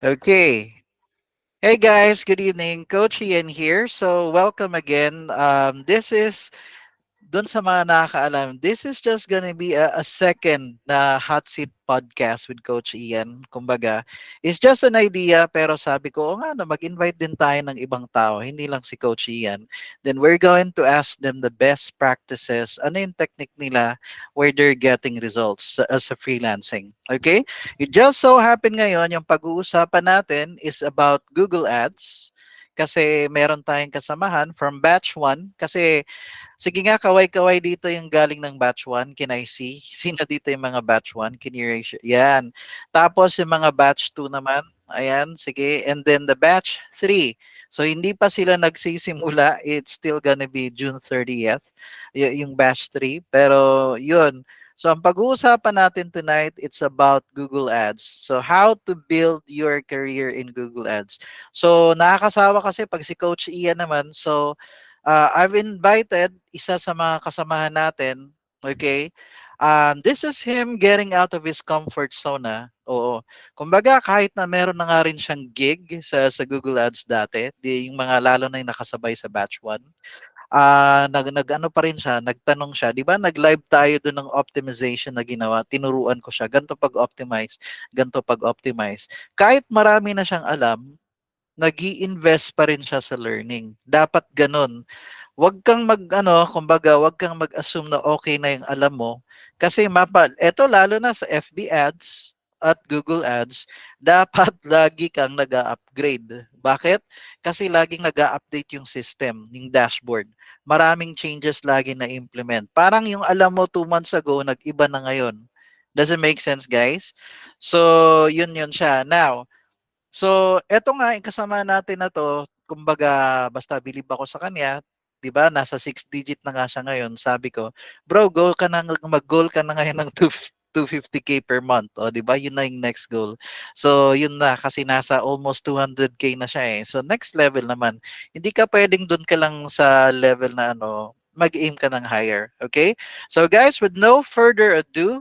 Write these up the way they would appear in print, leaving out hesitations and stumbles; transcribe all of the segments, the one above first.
Okay. Hey guys, good evening. Coach Ian here. So welcome again. This is Doon sa mga nakakaalam, this is just gonna be a second na hot seat podcast with Coach Ian. Kumbaga, it's just an idea pero sabi ko, o nga na, mag-invite din tayo ng ibang tao, hindi lang si Coach Ian. Then we're going to ask them the best practices, ano yung technique nila where they're getting results as a freelancing. Okay? It just so happen ngayon, yung pag-uusapan natin is about Google Ads kasi meron tayong kasamahan from batch 1 kasi sige nga, kaway-kaway dito yung galing ng batch 1. Can I see? Sino dito yung mga batch 1? Can you raise yan. Tapos yung mga batch 2 naman. Ayan, sige. And then the batch 3. So hindi pa sila nagsisimula. It's still gonna be June 30th, yung batch 3. Pero yun. So ang pag-uusapan natin tonight, it's about Google Ads. So how to build your career in Google Ads. So nakakasawa kasi pag si Coach Ian naman, so I've invited isa sa mga kasamahan natin. Okay? This is him getting out of his comfort zone. Oo. Kumbaga, kahit na meron na nga rin siyang gig sa Google Ads dati, yung mga lalo na yung nakasabay sa batch 1, ano pa rin siya, nagtanong siya, di ba nag-live tayo doon ng optimization na ginawa, tinuruan ko siya, ganito pag-optimize, ganito pag-optimize. Kahit marami na siyang alam, nag-i-invest pa rin siya sa learning. Dapat ganun. Wag kang kumbaga, wag kang mag-assume na okay na yung alam mo. Kasi eto lalo na sa FB ads at Google ads, dapat lagi kang nag-upgrade. Bakit? Kasi laging nag-update yung system, yung dashboard. Maraming changes lagi na implement. Parang yung alam mo 2 months ago, nag-iba na ngayon. Does it make sense, guys? So, yun siya. Now, so, eto nga, yung kasama natin na to, kumbaga, basta bilib ako sa kanya, 'di ba? Nasa 6 digit na nga siya ngayon. Sabi ko, "Bro, mag-goal ka na ngayon ng 250K per month." O, 'di ba? Yun na yung next goal. So, yun na kasi nasa almost 200K na siya eh. So, next level naman. Hindi ka pwedeng doon ka lang sa level na mag-aim ka ng higher. Okay? So, guys, with no further ado,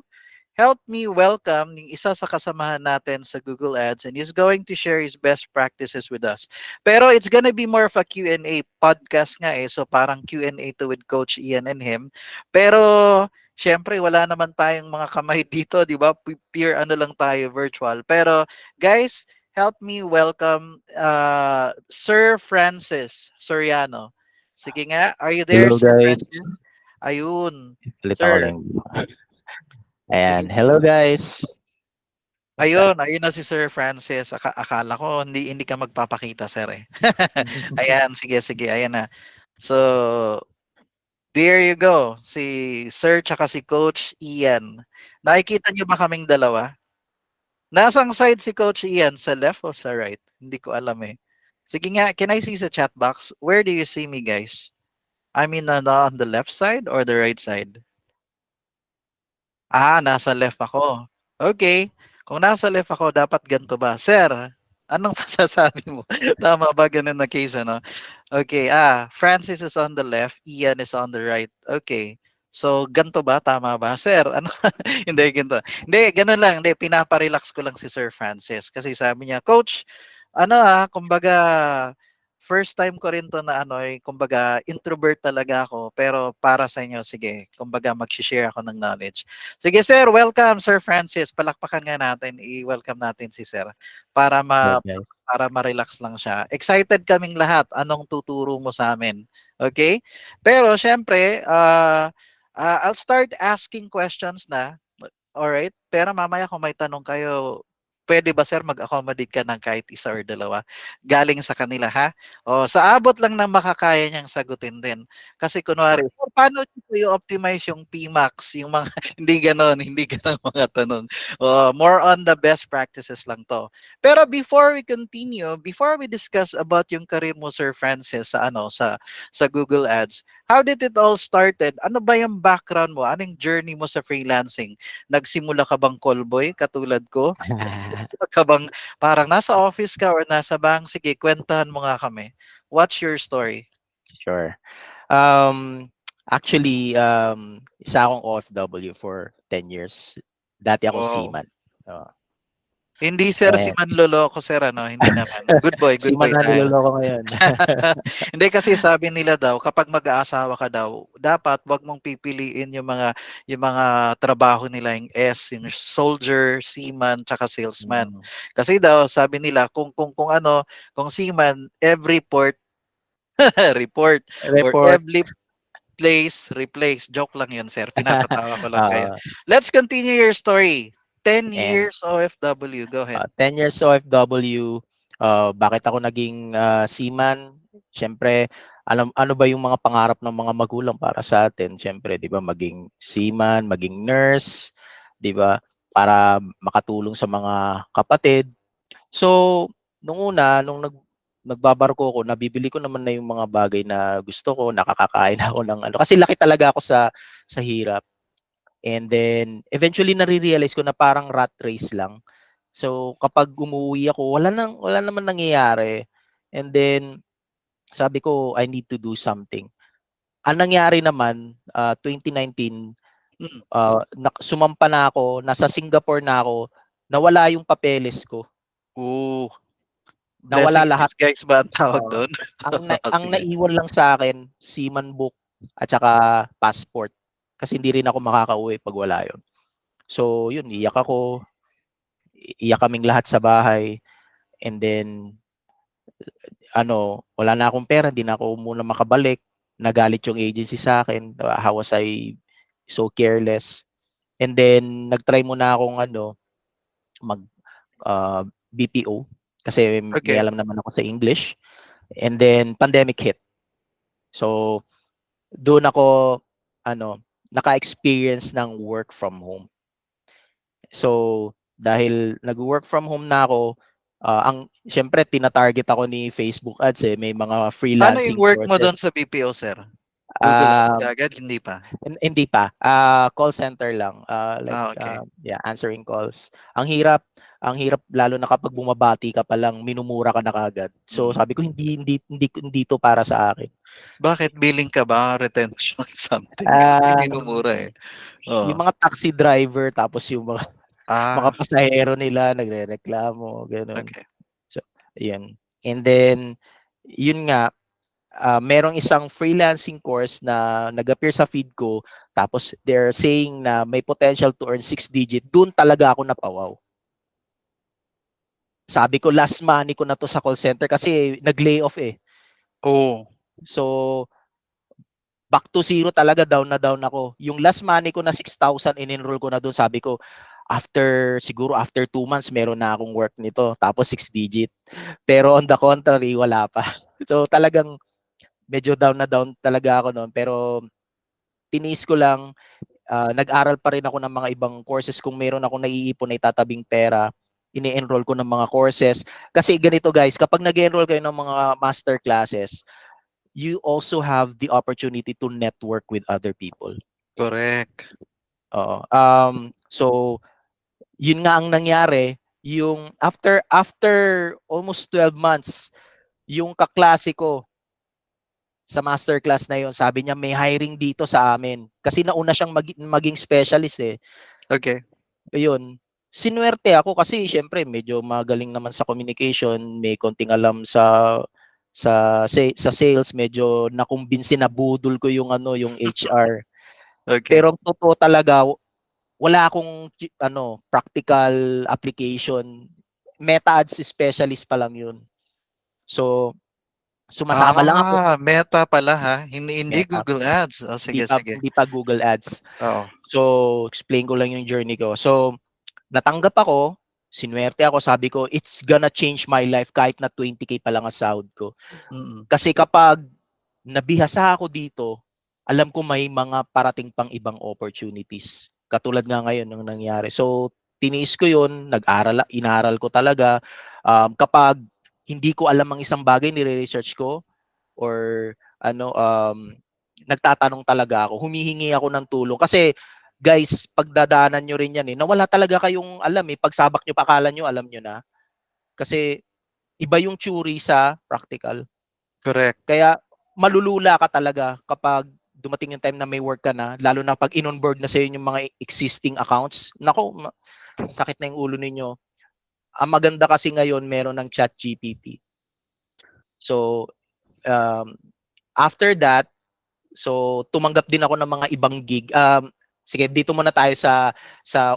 help me welcome yung isa sa kasamahan natin sa Google Ads, and he's going to share his best practices with us. Pero it's gonna be more of a Q&A podcast nga eh. So parang Q&A to with Coach Ian and him. Pero syempre wala naman tayong mga kamay dito, di ba? Pure ano lang tayo, virtual. Pero guys, help me welcome Sir Francis Soriano. Sige nga, are you there, Hello Sir guys. Francis? Ayun. Ulit ako Sir, lang. sige, Ayan. sige. Hello guys. Basta. Ayun na si Sir Francis. Akala ko hindi ka magpapakita, sir eh. Ayan, sige, sige, ayan na. So, there you go. Si Sir tsaka si Coach Ian. Nakikita niyo ba kaming dalawa? Nasang side si Coach Ian? Sa left o sa right? Hindi ko alam eh. Sige nga, can I see sa chat box? Where do you see me, guys? I mean, on the left side or the right side? Nasa left ako. Okay. Kung nasa left ako, dapat ganito ba? Sir, anong masasabi mo? Tama ba ganun na case, ano? Okay. Francis is on the left, Ian is on the right. Okay. So, ganito ba? Tama ba? Sir, ano? Hindi, ganito. Hindi, ganun lang. Hindi, pinaparelax ko lang si Sir Francis. Kasi sabi niya, Coach, kumbaga, first time ko rin to na kumbaga, introvert talaga ako. Pero para sa inyo, sige, kumbaga, mag-share ako ng knowledge. Sige, sir, welcome, Sir Francis. Palakpakan nga natin, i-welcome natin si Sir para Hello guys. ma-relax lang siya. Excited kaming lahat. Anong tuturo mo sa amin? Okay? Pero syempre, I'll start asking questions na. Alright? Pero mamaya kung may tanong kayo, pwede ba sir mag-accommodate ka ng kahit isa or dalawa? Galing sa kanila ha? O, sa abot lang ng makakaya niyang sagutin din. Kasi kunwari, so, paano niyo i-optimize yung PMAX? Yung mga, hindi ganon, hindi ganon mga tanong. More on the best practices lang to. Pero before we continue, before we discuss about yung career mo, Sir Francis, sa Google Ads, how did it all started? Ano ba yung background mo? Anong journey mo sa freelancing? Nagsimula ka bang callboy katulad ko? Nagsimula ka bang parang nasa office ka or nasa bank? Sige, kwentahan mo nga kami. What's your story? Sure. Um isa akong OFW for 10 years. Dati akong Wow. seaman. Oo. Hindi sir si Eh, manloloko sir ano, hindi naman. si Good boy Man na tayo. niloloko ngayon. Hindi kasi sabi nila daw kapag mag-aasawa ka daw, dapat 'wag mong pipiliin yung mga trabaho nila yung S, yung soldier, seaman, tsaka salesman. Mm. Kasi daw sabi nila kung ano, kung seaman, every port report or Report. every place replace. Joke lang 'yun, sir. Pinapatawa ko lang kayo. Ah, Let's continue your story. 10 and years OFW. Go ahead. 10 years OFW, bakit ako naging seaman? Siyempre, alam ano ba yung mga pangarap ng mga magulang para sa atin? Siyempre, 'di ba, maging seaman, maging nurse, 'di ba? Para makatulong sa mga kapatid. So, nung nagbabarko ako, nabibili ko naman na yung mga bagay na gusto ko, nakakakain ako ng ano, kasi laki talaga ako sa hirap. And then eventually nare-realize ko na parang rat race lang. So, kapag umuwi ako, wala naman nangyayari. And then sabi ko, I need to do something. Ang nangyari naman, 2019, Mm. sumampa na ako, nasa Singapore na ako, nawala yung papeles ko. Ooh, Nawala blessing in lahat. disguise ba ang tawag Oo. do'n? Ang Sige. naiwan lang sa akin, seaman book at saka passport. Kasi hindi rin ako makakauwi pag wala yun. So, yun, iyak ako, iyak kaming lahat sa bahay. And then, wala na akong pera, hindi na ako muna makabalik. Nagalit yung agency sa akin. How was I so careless? And then, nag-try muna akong mag uh, BPO kasi may Okay. alam naman ako sa English. And then, pandemic hit. So, doon ako, naka-experience ng work from home. So, dahil nag-work from home na ako, siyempre tina-target ako ni Facebook Ads, may mga Paano yung freelancing work mo courses. do'n sa BPO, sir? Google Ads Um, kaagad, hindi pa? Hindi pa, call center lang, like, Okay. yeah, answering calls. Ang hirap lalo na kapag bumabati ka pa lang, minumura ka na kaagad. So, Mm. sabi ko hindi 'to para sa akin. Bakit billing ka ba, retention, something? Kasi Um, minumura, eh. Oo. yung mga taxi driver tapos yung mga mga Ah, pasahero nila nagrereklamo, gano'n. okay. So, ayun. And then, yun nga, merong isang freelancing course na nag-appear sa feed ko, tapos they're saying na may potential to earn 6 digit, dun talaga ako napawaw. Sabi ko, last money ko na 'to sa call center kasi nag-layoff, eh. Oo. So, back to zero talaga, down na down ako. Yung last money ko na 6,000 in-enroll ko na dun, sabi ko, siguro after 2 months meron na akong work nito, tapos 6 digit. Pero on the contrary, wala pa. So, talagang medyo down na down talaga ako no'n, pero tiniis ko lang, nag-aral pa rin ako ng mga ibang courses. Kung meron akong naiipon na itatabing pera, ini-enroll ko ng mga courses. Kasi ganito guys, kapag nag-enroll kayo ng mga master classes, you also have the opportunity to network with other people. Correct. Oo. So, yun nga ang nangyari, yung after almost 12 months, yung kaklase ko sa masterclass na yon, sabi niya may hiring dito sa amin. Kasi nauna siyang maging specialist, eh. Okay. Ayun, sinuwerte ako kasi siyempre medyo magaling naman sa communication, may konting alam sa sales, medyo nakumbinsi, nabudol ko yung yung HR. Okay. Pero ang totoo talaga, wala akong practical application. Meta ads specialist pa lang yun. So, sumasama lang ako. Meta pala, ha? Hindi Meta. Google Ads. Oh, Hindi sige, pa sige. hindi pa Google Ads. Oo. So, explain ko lang yung journey ko. So, natanggap ako, sinuwerte ako, sabi ko, it's gonna change my life kahit na 20K pa lang ang sahod ko. Mm. Kasi kapag nabihasa ako dito, alam ko may mga parating pang ibang opportunities. Katulad nga ngayon ng nangyari. So, tiniis ko yun, inaral ko talaga. Kapag hindi ko alam ang isang bagay, nire-research ko, or nagtatanong talaga ako, humihingi ako ng tulong. Kasi guys, pagdadaanan nyo rin yan, nawala talaga kayong alam, pagsabak nyo, pakala nyo alam nyo na. Kasi iba yung theory sa practical. Correct. Kaya malulula ka talaga kapag dumating yung time na may work ka na, lalo na pag in-onboard na sa yung mga existing accounts. Nako, sakit na yung ulo ninyo. Ang maganda kasi ngayon meron ng ChatGPT. So um, after that, so tumanggap din ako ng mga ibang gig. Sige, dito muna tayo sa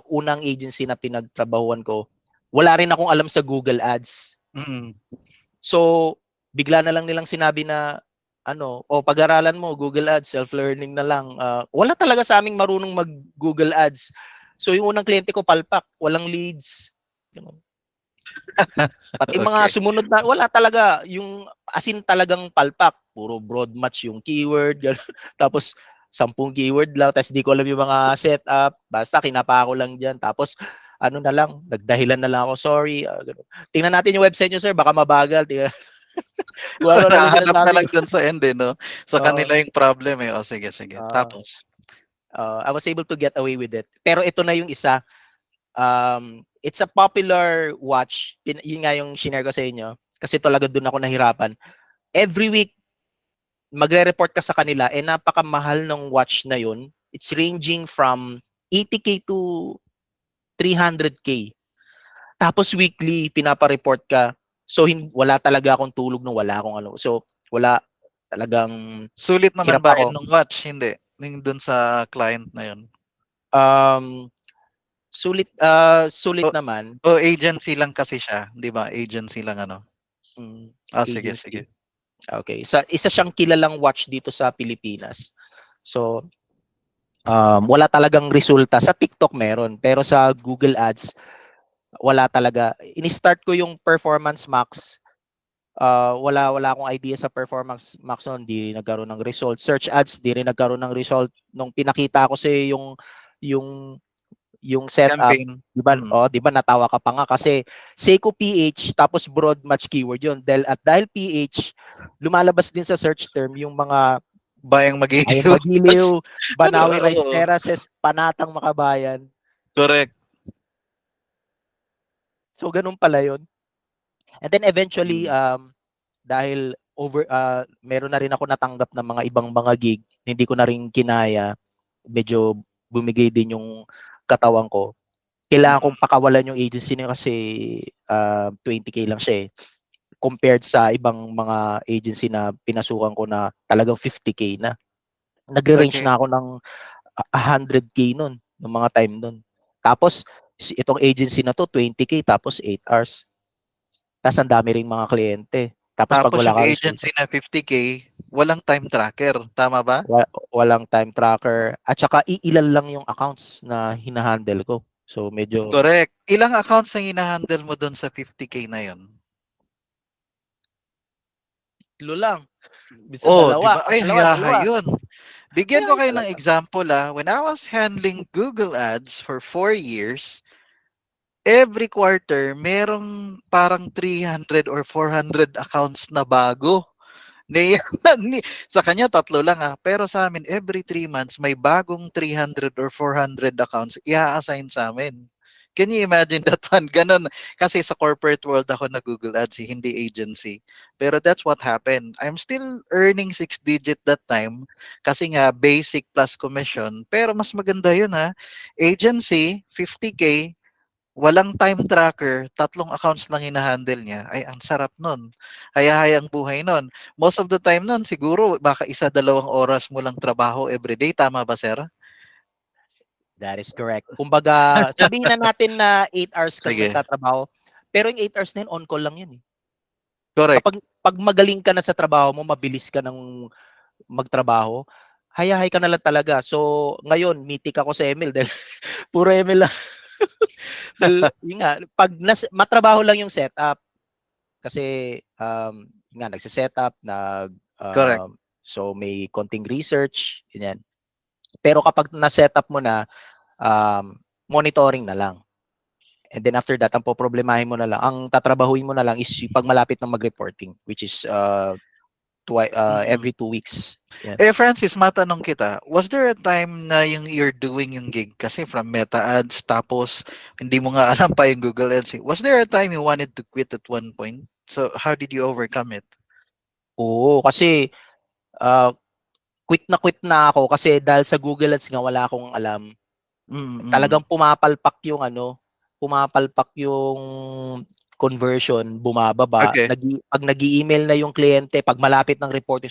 unang agency na pinagtrabahuan ko. Wala rin akong alam sa Google Ads. Mm. So bigla na lang nilang sinabi na ano, o pag-aralan mo Google Ads, self-learning na lang. Wala talaga sa aming marunong mag-Google Ads. So yung unang kliyente ko palpak, walang leads. Ganun. Pati mga Okay. sumunod na wala talaga yung as in talagang palpak, puro broad match yung keyword, gano'n. Tapos 10 keyword lang, tapos di ko alam yung mga setup, basta kinapa ko lang diyan. Tapos ano na lang, nagdahilan na lang ako, sorry, gano'n. Tingnan natin yung website niyo sir, baka mabagal. Tingnan kung ano na lang Nahahanap na sinasabi lang ko. dun sa end eh, no? Sa Oo, kanila yung problem eh. O sige, sige. oo. Tapos, I was able to get away with it. Pero ito na yung isa, it's a popular watch. Yun nga yung shinare ko sa inyo. Kasi talaga doon ako nahirapan. Every week, magre-report ka sa kanila, napakamahal ng watch na yun. It's ranging from 80K to 300K. Tapos weekly, pinapa-report ka. So, wala talaga akong tulog nung wala akong ano. So, wala talagang sulit naman hirap bayad ako. ng watch, hindi. Yung dun sa client na yun. Um, sulit O, naman. o agency lang kasi siya, di ba? Agency lang ano. Sige, sige. Agency. Okay. Isa siyang kilalang watch dito sa Pilipinas. So, wala talagang resulta. Sa TikTok meron, pero sa Google Ads, wala talaga. Ini-start ko yung Performance Max. Wala akong idea sa Performance Max noon, di nagkaroon ng result. Search Ads, di rin nagkaroon ng result. Nung pinakita ko sa yung yung setup, Campaign. 'di ba? Mm. Oh, 'di ba natawa ka pa nga kasi Seiko PH tapos broad match keyword 'yon. Dahil PH lumalabas din sa search term yung mga Bayang Bayang magiliw. Magiliw, Ano, Banawi Rice oo. Terraces, Panatang Makabayan. Correct. So ganun pala 'yon. And then eventually Mm. dahil meron na rin ako natanggap ng mga ibang mga gig, hindi ko na rin kinaya, medyo bumigay din yung katawan ko. Kailangan Mm. kong pakawalan yung agency na kasi 20K lang siya eh. Compared sa ibang mga agency na pinasukan ko na talagang 50K na. Nagre-range Okay. na ako ng 100K nun, ng mga time nun. Tapos, itong agency na to, 20K, tapos 8 hours. Tapos ang dami ring mga kliyente. Tapos pag Tapos wala yung ka resulta, agency na 50K, walang time tracker. Tama ba? walang time tracker. At saka iilan lang yung accounts na hinahandle ko. So medyo Correct. Ilang accounts ang hinahandle mo doon sa 50K na yun? tatlo lang. Bisa Oh, di dalawa. ba? Ay, Dalawa. hayahay yun. Bigyan ko Kaya kayo ng talaga. example When I was handling Google Ads for 4 years, every quarter, merong parang 300 or 400 accounts na bago. Ni, sa kanya tatlo lang pero sa amin every 3 months may bagong 300 or 400 accounts i-assign sa amin. Can you imagine that one? Ganun. Kasi sa corporate world ako na Google Ads, hindi agency. Pero that's what happened. I'm still earning 6 digit that time kasi nga basic plus commission. Pero mas maganda yun Agency, 50K, walang time tracker, tatlong accounts lang hinahandle niya. Ay, ang sarap nun. Hayahay ang buhay nun. Most of the time nun, siguro, baka isa, 2 oras mo lang trabaho everyday. Tama ba, sir? That is correct. Kumbaga, sabihin na natin na 8 hours kang Sige. nagtatrabaho, pero yung 8 hours na yun, on call lang yun eh. Correct. Pag magaling ka na sa trabaho mo, mabilis ka ng magtrabaho, hayahay ka na lang talaga. So, ngayon, mitik ako sa ML dahil puro ML lang. Dahil, yun nga, matrabaho lang yung setup. Kasi, yun nga, nagsisetup, Correct. so may konting research, ganyan. Pero kapag na-setup mo na, monitoring na lang. And then after that, ang poproblemahin mo na lang, ang tatrabahuin mo na lang is pag malapit ng mag-reporting, which is Mm-mm. every 2 weeks. Yan. Francis, matanong kita, was there a time na yung you're doing yung gig kasi from Meta Ads tapos hindi mo nga alam pa yung Google Ads? Was there a time you wanted to quit at one point? So, how did you overcome it? Oo, kasi uh, quit na ako kasi dahil sa Google Ads nga wala akong alam. Mm-mm. Talagang pumapalpak yung ano. pumapalpak yung conversion, bumababa. Okay. Pag nag-email na yung kliyente, pag malapit ng report,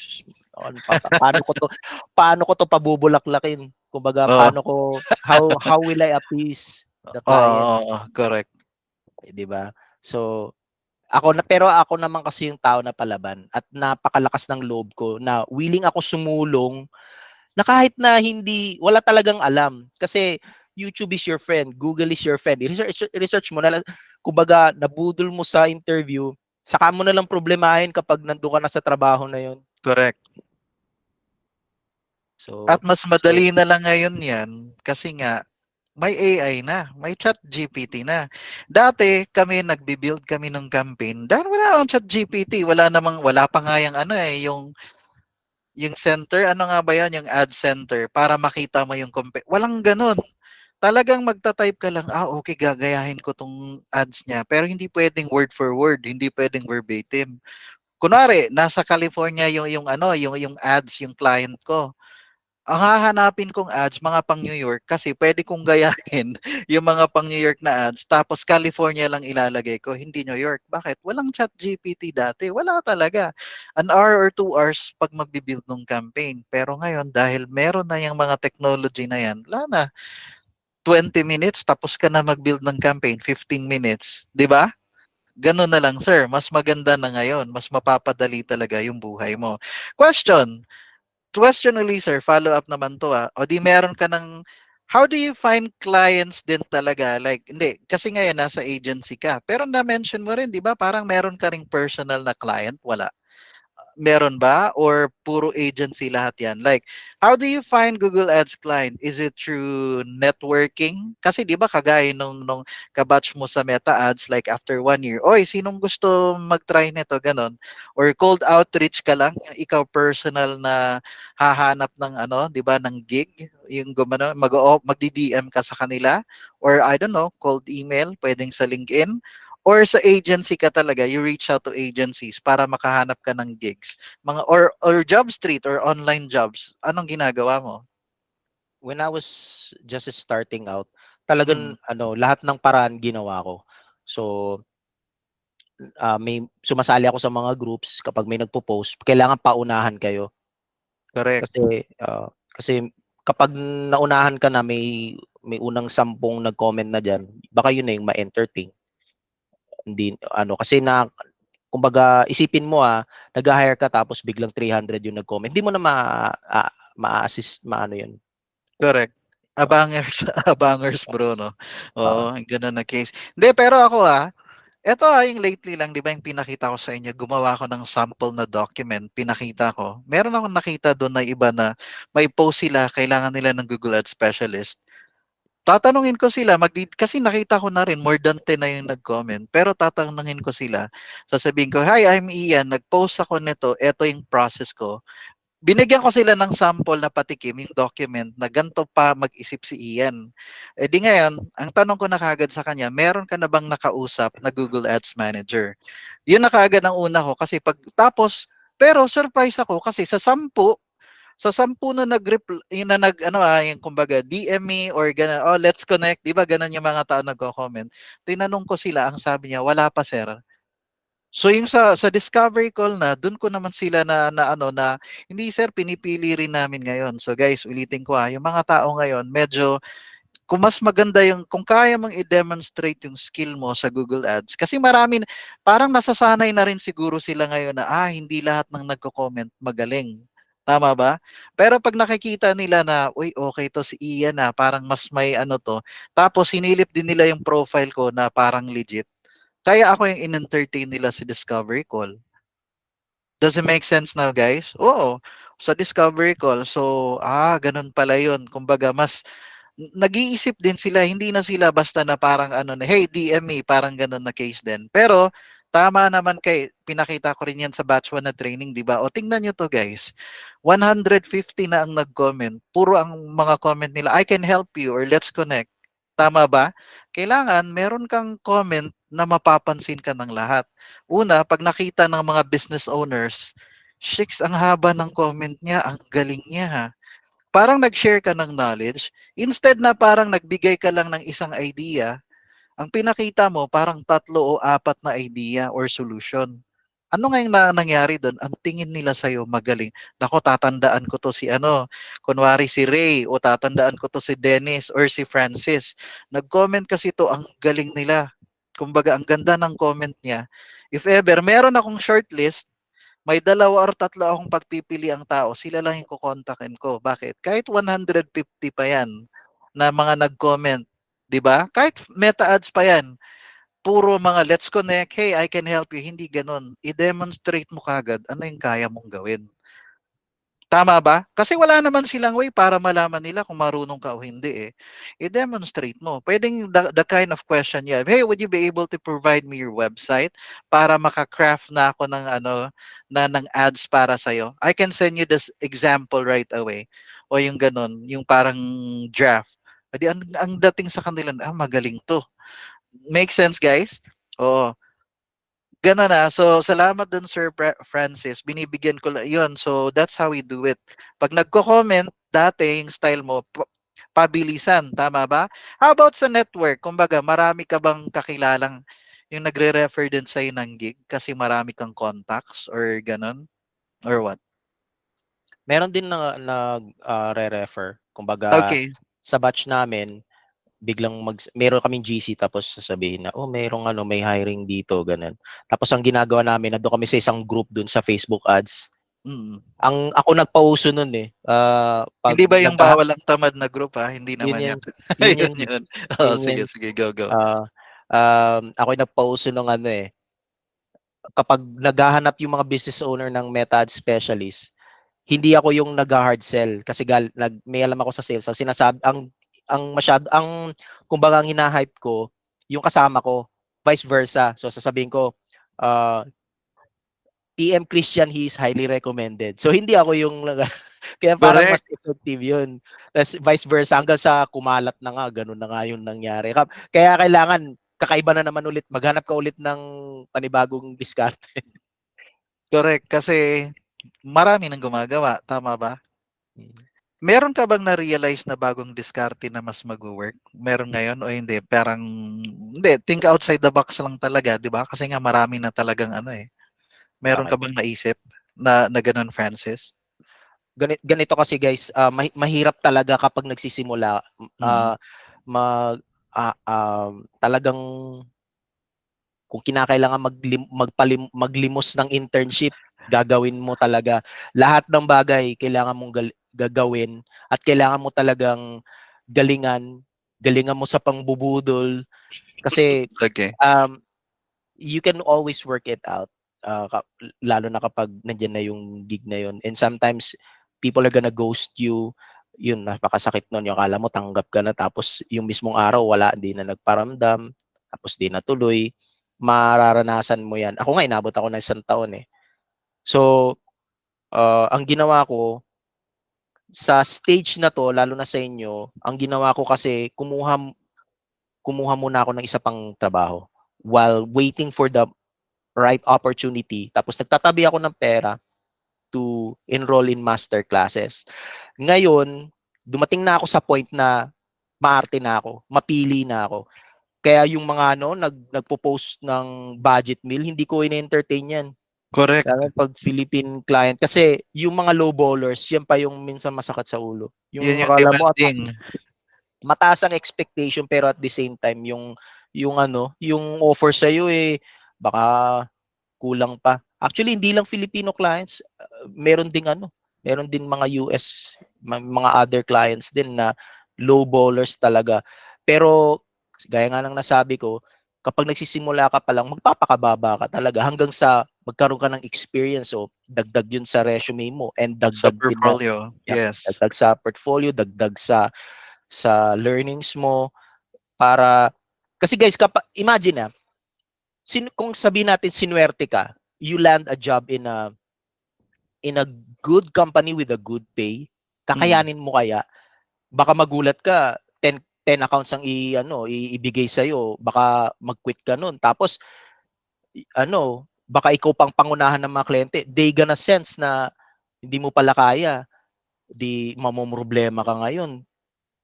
ano paano ko to pabubulaklakin? Kumbaga, Oo. how will I appease the Oo, client? oo, correct. 'Di ba? So, pero ako naman kasi yung tao na palaban at napakalakas ng loob ko na willing ako sumulong na kahit na wala talagang alam. Kasi YouTube is your friend, Google is your friend. I-research mo na lang, kumbaga nabudol mo sa interview, saka mo na lang problemahin kapag nando'n ka na sa trabaho na 'yon. Correct. At So mas so madali na lang ngayon 'yan kasi nga may AI na, may ChatGPT na. Dati kami nagbi-build kami ng campaign dahil wala akong ChatGPT, wala pa nga yang ano eh, yung center, ano nga ba 'yan, yung ad center para makita mo yung walang gano'n. Talagang magta-type ka lang, okay, gagayahin ko 'tong ads niya, pero hindi puwedeng word for word, hindi puwedeng verbatim. Kunwari nasa California yung ano, yung ads, yung client ko. Ang hahanapin kong ads mga pang New York kasi puwede kong gayahin yung mga pang New York na ads tapos California lang ilalagay ko, hindi New York. Bakit? Walang ChatGPT dati, wala talaga. An hour or 2 hours 'pag magbi-build nung campaign. Pero ngayon dahil meron na yang mga technology na yan, wala na, 20 minutes tapos ka na mag-build ng campaign, 15 minutes, 'di ba? Gano'n na lang sir, mas maganda na ngayon, mas mapapadali talaga yung buhay mo. Question, Question uli sir, follow up naman 'to, O di meron ka ng how do you find clients din talaga? Like hindi, kasi ngayon nasa agency ka. Pero na-mention mo rin 'di ba parang meron ka ring personal na client, wala? Meron ba or puro agency lahat 'yan? Like, how do you find Google Ads client? Is it through networking? Kasi 'di ba kagaya nung kabatch mo sa Meta Ads like after 1 year, "Oy, sinong gusto mag-try nito?" Gano'n. Or cold outreach ka lang, yung ikaw personal na hahanap ng ano, 'di ba, ng gig, yung gumano magdi-DM ka sa kanila or I don't know, cold email, puwedeng sa LinkedIn. Or sa agency ka talaga, you reach out to agencies para makahanap ka ng gigs. Mga or job street or online jobs. Anong ginagawa mo? when I was just starting out, Mm, talagang ano, lahat ng paraan ginawa ko. So, may sumasali ako sa mga groups kapag may nagpo-post, kailangan paunahan kayo. correct. Kasi kapag naunahan ka na, may unang 10 nag-comment na diyan, baka yun na yung ma-entertain. Hindi ano, kasi kumbaga isipin mo, nagha-hire ka tapos biglang 300 yung nag-comment, hindi mo na ma-a-assist, maano yun. Correct. Oo. Abangers, abangers bro, no? Oo. Oo, ganun na case. Hindi, pero ako eto yung lately lang, di ba yung pinakita ko sa inyo, gumawa ko ng sample na document, pinakita ko. Meron akong nakita doon na iba na may post sila, kailangan nila ng Google Ads specialist. Tatanungin ko sila, kasi nakita ko na rin more than 10 na yung nag-comment. Pero tatanungin ko sila, sasabihin ko, "Hi, I'm Ian, nag-post ako nito, eto yung process ko." Binigyan ko sila ng sample na patikim, yung document na ganito pa mag-isip si Ian. Eh di ngayon, ang tanong ko na kagad sa kanya, meron ka na bang nakausap na Google Ads Manager? Yun na kagad ang una ko kasi pero surprise ako kasi sa 10 na yung na nag ano yung kumbaga DM me or gana, oh let's connect, 'di ba ganun yung mga tao nagko-comment. Tinanong ko sila, ang sabi niya wala pa sir. So yung sa discovery call na doon ko naman sila na ano na hindi sir pinipili rin namin ngayon. So guys, ulitin ko yung mga tao ngayon medyo kung mas maganda yung kung kaya mong i-demonstrate yung skill mo sa Google Ads kasi parang nasasanay na rin siguro sila ngayon na hindi lahat ng nagko-comment magaling. Tama ba? Pero pag nakikita nila na, uy, okay to si Ian parang mas may ano to. Tapos sinilip din nila yung profile ko na parang legit. Kaya ako yung in-entertain nila sa discovery call. Does it make sense now, guys? Oo. Sa discovery call. So, ganun pala yun. Kumbaga, mas nag-iisip din sila, hindi na sila basta na parang ano na, hey, DM me, parang ganun na case din. Pero, tama naman pinakita ko rin yan sa batch 1 na training, di ba? O, tingnan nyo to guys. 150 na ang nag-comment. Puro ang mga comment nila, I can help you or let's connect. Tama ba? Kailangan meron kang comment na mapapansin ka ng lahat. Una, pag nakita ng mga business owners, shicks, ang haba ng comment niya, ang galing niya parang nag-share ka ng knowledge, instead na parang nagbigay ka lang ng isang idea, Ang pinakita mo parang 3 o 4 na idea or solution. Ano nga yung nangyari do'n? Ang tingin nila sa'yo magaling. Naku, tatandaan ko 'to si ano, kunwari si Ray o tatandaan ko 'to si Dennis or si Francis. Nag-comment kasi 'to, ang galing nila. Kumbaga ang ganda ng comment niya. If ever meron akong shortlist, may 2 or 3 akong pagpipiliang tao, sila lang yung kokontakin ko. Bakit? Kahit 150 pa yan na mga nag-comment, 'di ba? Kahit meta ads pa yan, puro mga let's connect, hey, I can help you, hindi gano'n. I-demonstrate mo kagad ano yung kaya mong gawin. Tama ba? Kasi wala naman silang way para malaman nila kung marunong ka o hindi eh. I-demonstrate mo. Pwedeng the kind of question you have, hey, would you be able to provide me your website para maka-craft na ako ng ano ng ads para sa I can send you this example right away. O yung ganun, yung parang draft. Adi ang dating sa kanila, magaling to. Make sense, guys? Oo. Gano'n na. So, salamat dun Sir Francis. Binibigyan ko lang 'yun. So, that's how we do it. 'Pag nagko-comment, dati yung style mo pabilisan, tama ba? How about sa network? Kumbaga, marami ka bang kakilalang yung nagre-refer din sa'yo ng gig kasi marami kang contacts or gano'n? Or what? Meron din na re-refer. Kumbaga Okay. sa batch namin, biglang meron kaming GC tapos sasabihin na, "Oh, merong ano, may hiring dito," gano'n. Tapos ang ginagawa namin, nandoon kami sa isang group dun sa Facebook ads. Mm. Ako nagpauso nun eh. 'Pag Hindi ba yung bawal ang tamad na group, Hindi yun naman yun, 'yun. yun Ayun yun, 'yun. Oo, yun yun. sige, sige. Go, go. Ah, Ako'y nagpauso nung ano eh, kapag naghahanap yung mga business owner ng meta ads specialist, hindi ako yung nag-hard sell kasi may alam ako sa sales. Ang sinasabi, ang kumbaga ang hina-hype ko, yung kasama ko, vice versa. So sasabihin ko, uh, PM Christian, he is highly recommended. So hindi ako yung kaya parang mas Correct. effective yun. Tapos vice versa, hanggang sa kumalat na nga, ganun na nga yung nangyari. Kaya kailangan, kakaiba na naman ulit, maghanap ka ulit ng panibagong diskarte. Correct. Kasi marami nang gumagawa, tama ba? Meron ka bang na-realize na bagong diskarte na mas magwo-work? Meron ngayon o hindi? Parang hindi, think outside the box lang talaga, 'di ba? Kasi nga marami na talagang ano eh. Meron ka Okay. bang naisip na ganun, Francis? Ganito kasi guys, mahirap talaga kapag nagsisimula, Mm. mag talagang kung kinakailangan maglimos ng internship, gagawin mo talaga. Lahat ng bagay kailangan mong gagawin at kailangan mo talagang galingan, galingan mo sa pangbubudol kasi Okay. um, you can always work it out. Lalo na kapag nandiyan na yung gig na yun. And sometimes people are gonna ghost you. Yun, napakasakit nun. Yung akala mo tanggap ka na tapos yung mismong araw wala, hindi na nagparamdam, tapos di natuloy. Mararanasan mo yan. Ako nga, inabot ako ng 1 taon eh. So, ang ginawa ko, sa stage na to, lalo na sa inyo, ang ginawa ko kasi, kumuha muna ako ng isa pang trabaho while waiting for the right opportunity. Tapos nagtatabi ako ng pera to enroll in master classes. Ngayon, dumating na ako sa point na maarte na ako, mapili na ako. Kaya yung mga nagpo-post ng budget meal, hindi ko in-entertain yan. Correct. Lalo pag Philippine client. Kasi yung mga low ballers, yan pa yung minsan masakit sa ulo. Yun Yung yung akala mo demanding. mataas ang expectation pero at the same time yung offer sa iyo eh baka kulang pa. Actually hindi lang Filipino clients, meron din mga US, mga other clients din na low ballers talaga. Pero gaya nga ng nasabi ko, kapag nagsisimula ka pa lang, magpapakababa ka talaga hanggang sa magkaroon ka ng experience o dagdag yun sa resume mo and Sa dagdag din na portfolio. Yes. dagdag sa portfolio, dagdag sa learnings mo para kasi guys kapag imagine kung sabihin natin sinuwerte ka, you land a job in a good company with a good pay, Mm. kakayanin mo kaya? Baka magulat ka, 10 accounts ang ibigay sa iyo, baka mag-quit ka nun. Tapos baka ikaw pang pangunahan ng mga kliyente. They gonna sense na hindi mo pala kaya, di mamomroblema ka ngayon.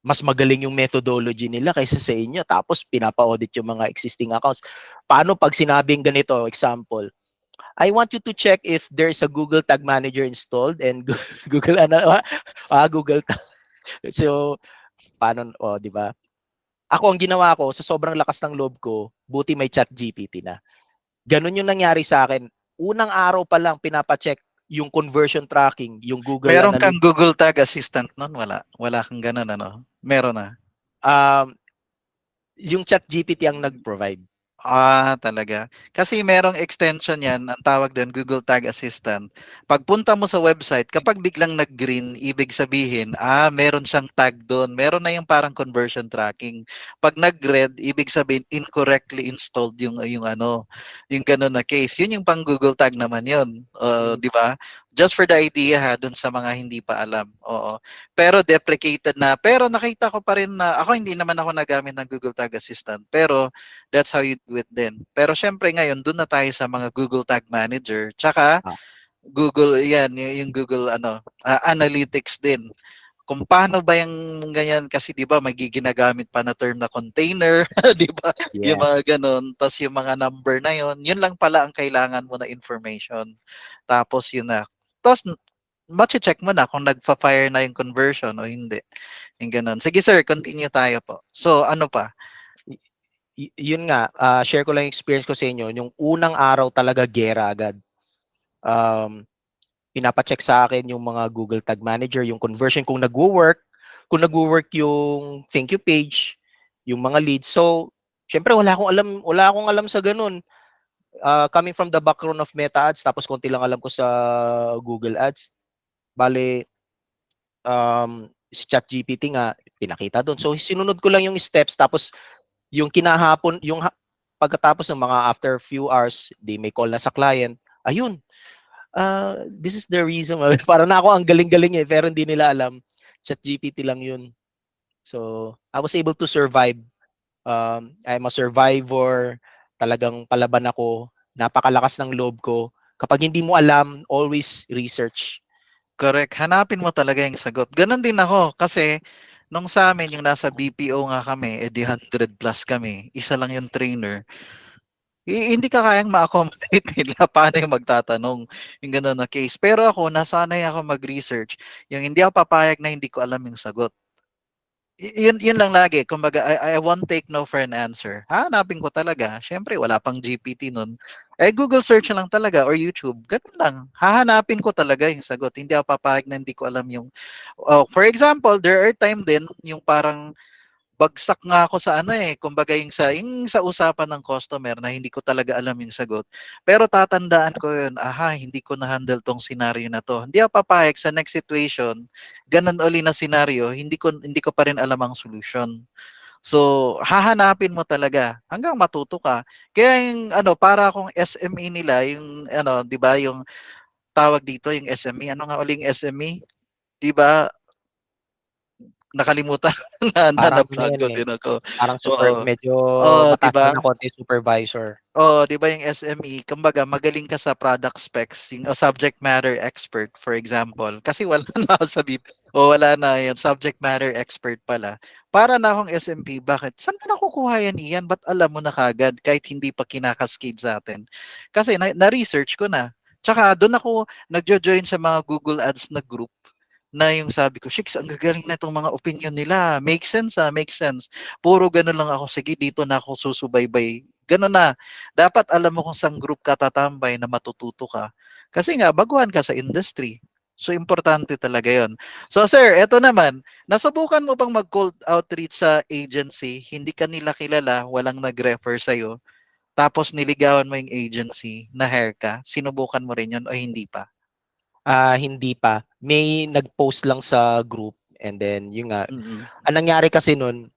mas magaling yung methodology nila kaysa sa inyo tapos pinapa-audit yung mga existing accounts. Paano pag sinabing ganito, example, I want you to check if there's a Google Tag Manager installed and Google Google Tag. So paano di ba? Ako ang ginawa ko sa sobrang lakas ng loob ko, buti may Chat GPT na. Ganun yung nangyari sa akin. Unang araw pa lang pinapa-check yung conversion tracking, yung Google Meron kang Analytics. Google Tag Assistant nun? Wala. Wala kang ganun, ano? Meron na. Um, yung Chat GPT ang nag-provide. Talaga. Kasi merong extension yan, ang tawag doon Google Tag Assistant. Pagpunta mo sa website, kapag biglang nag-green, ibig sabihin, meron siyang tag doon. Meron na yung parang conversion tracking. Pag nag-red, ibig sabihin incorrectly installed yung ano, yung ganun na case. Yun yung pang Google Tag naman yun. Mm. Di ba? Just for the idea ha, doon sa mga hindi pa alam. Oo. Pero deprecated na. Pero nakita ko pa rin na, ako hindi naman ako nagamit ng Google Tag Assistant. Pero that's how you do it din. Pero syempre ngayon, doon na tayo sa mga Google Tag Manager. Tsaka, Ah, Google, yan, yung Google Analytics din. Kung paano ba yung ganyan, kasi di ba may ginagamit pa na term na container, di ba? Yung mga yes. ganun. Tapos yung mga number na yon, yun lang pala ang kailangan mo na information. Tapos yun na. Tapos, check mo na kung nagpa-fire na yung conversion o hindi. Yung ganun. Sige sir, continue tayo po. So, ano pa? Yun nga, share ko lang yung experience ko sa inyo. Yung unang araw talaga, gera agad. Um, Pinapa-check sa akin yung mga Google Tag Manager, yung conversion, kung nagwo-work yung thank you page, yung mga leads. So, syempre wala akong alam sa ganun. Coming from the background of Meta Ads, tapos konti lang alam ko sa Google Ads. Bale, si ChatGPT nga, pinakita doon. So, sinunod ko lang yung steps, tapos yung kinahapon, pagkatapos ng mga after few hours, di may call na sa client, ayun, this is the reason. Parang na ako ang galing-galing eh, pero hindi nila alam. ChatGPT lang yun. So, I was able to survive. I'm a survivor. Talagang palaban ako. Napakalakas ng loob ko. Kapag hindi mo alam, always research. Correct. Hanapin mo talaga yung sagot. Ganon din ako kasi nung sa amin yung nasa BPO nga kami, di 100 plus kami. Isa lang yung trainer. Hindi ka kayang ma-accommodate nila paano yung magtatanong yung gano'n na case. Pero ako, nasanay ako mag-research. Yung hindi ako papayag na hindi ko alam yung sagot. Yun lang lagi. Kumbaga, I won't take no for an answer. Hanapin ko talaga. Siyempre, wala pang GPT nun. Google search na lang talaga or YouTube. Ganun lang. Hahanapin ko talaga yung sagot. Hindi ako papayag na hindi ko alam yung... for example, there are time din yung parang bagsak nga ako sa kumbaga yung sa usapan ng customer na hindi ko talaga alam yung sagot. Pero tatandaan ko yun, hindi ko na-handle tong scenario na to. Hindi ako papayag sa next situation, ganun uli na scenario, hindi ko pa rin alam ang solution. So, hahanapin mo talaga hanggang matuto ka. Kaya yung para akong SME nila, yung 'di ba, yung tawag dito yung SME. Ano nga uling SME? 'Di ba? Nakalimutan Parang ano na-blank yan ko eh, din ako. parang Oo. medyo Oh, 'di mataas pa ba? na konti supervisor. Oh, 'di ba yung SME, kumbaga magaling ka sa product specs, yung subject matter expert for example. Kasi wala na ako sa BIP o wala na yan, subject matter expert pala. Para na akong SMP, bakit? Saan mo nakukuha yan iyan? Ba't alam mo na kagad kahit hindi pa kinakaskade sa atin? Kasi na-research ko na. Tsaka doon ako nagjo-join sa mga Google Ads na group na yung sabi ko, Shix, ang gagaling na itong mga opinion nila. Make sense make sense. Puro ganun lang ako, sige, dito na ako susubaybay. Ganun na. Dapat alam mo kung saan group ka tatambay na matututo ka. Kasi nga, baguhan ka sa industry. So, importante talaga yon. So, sir, eto naman, nasubukan mo bang mag-cold outreach sa agency, hindi ka nila kilala, walang nag-refer sa'yo, tapos niligawan mo yung agency, na hair ka, sinubukan mo rin yun o hindi pa? Hindi pa. May nag-post lang sa group and then yun nga. Mm-mm. Ang nangyari kasi nun,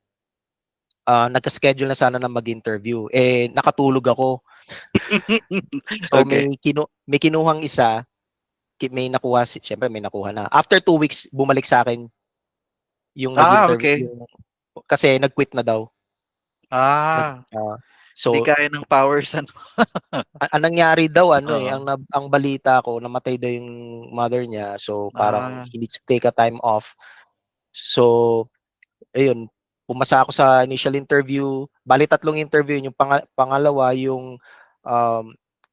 nagka-schedule na sana na mag-interview. Eh, nakatulog ako. So Okay. may kinuhang isa, may nakuha, syempre may nakuha na. After 2 weeks, bumalik sa akin yung nag-interview, Okay. kasi nag-quit na daw. Nag, Ah, ah, Di so, kaya ng powers ang nangyari daw, Oo. ang balita ko, namatay daw yung mother niya. So, parang Ah, he needs to take a time off. So, ayun, pumasa ako sa initial interview. Bali tatlong interview, yung pangalawa yung um,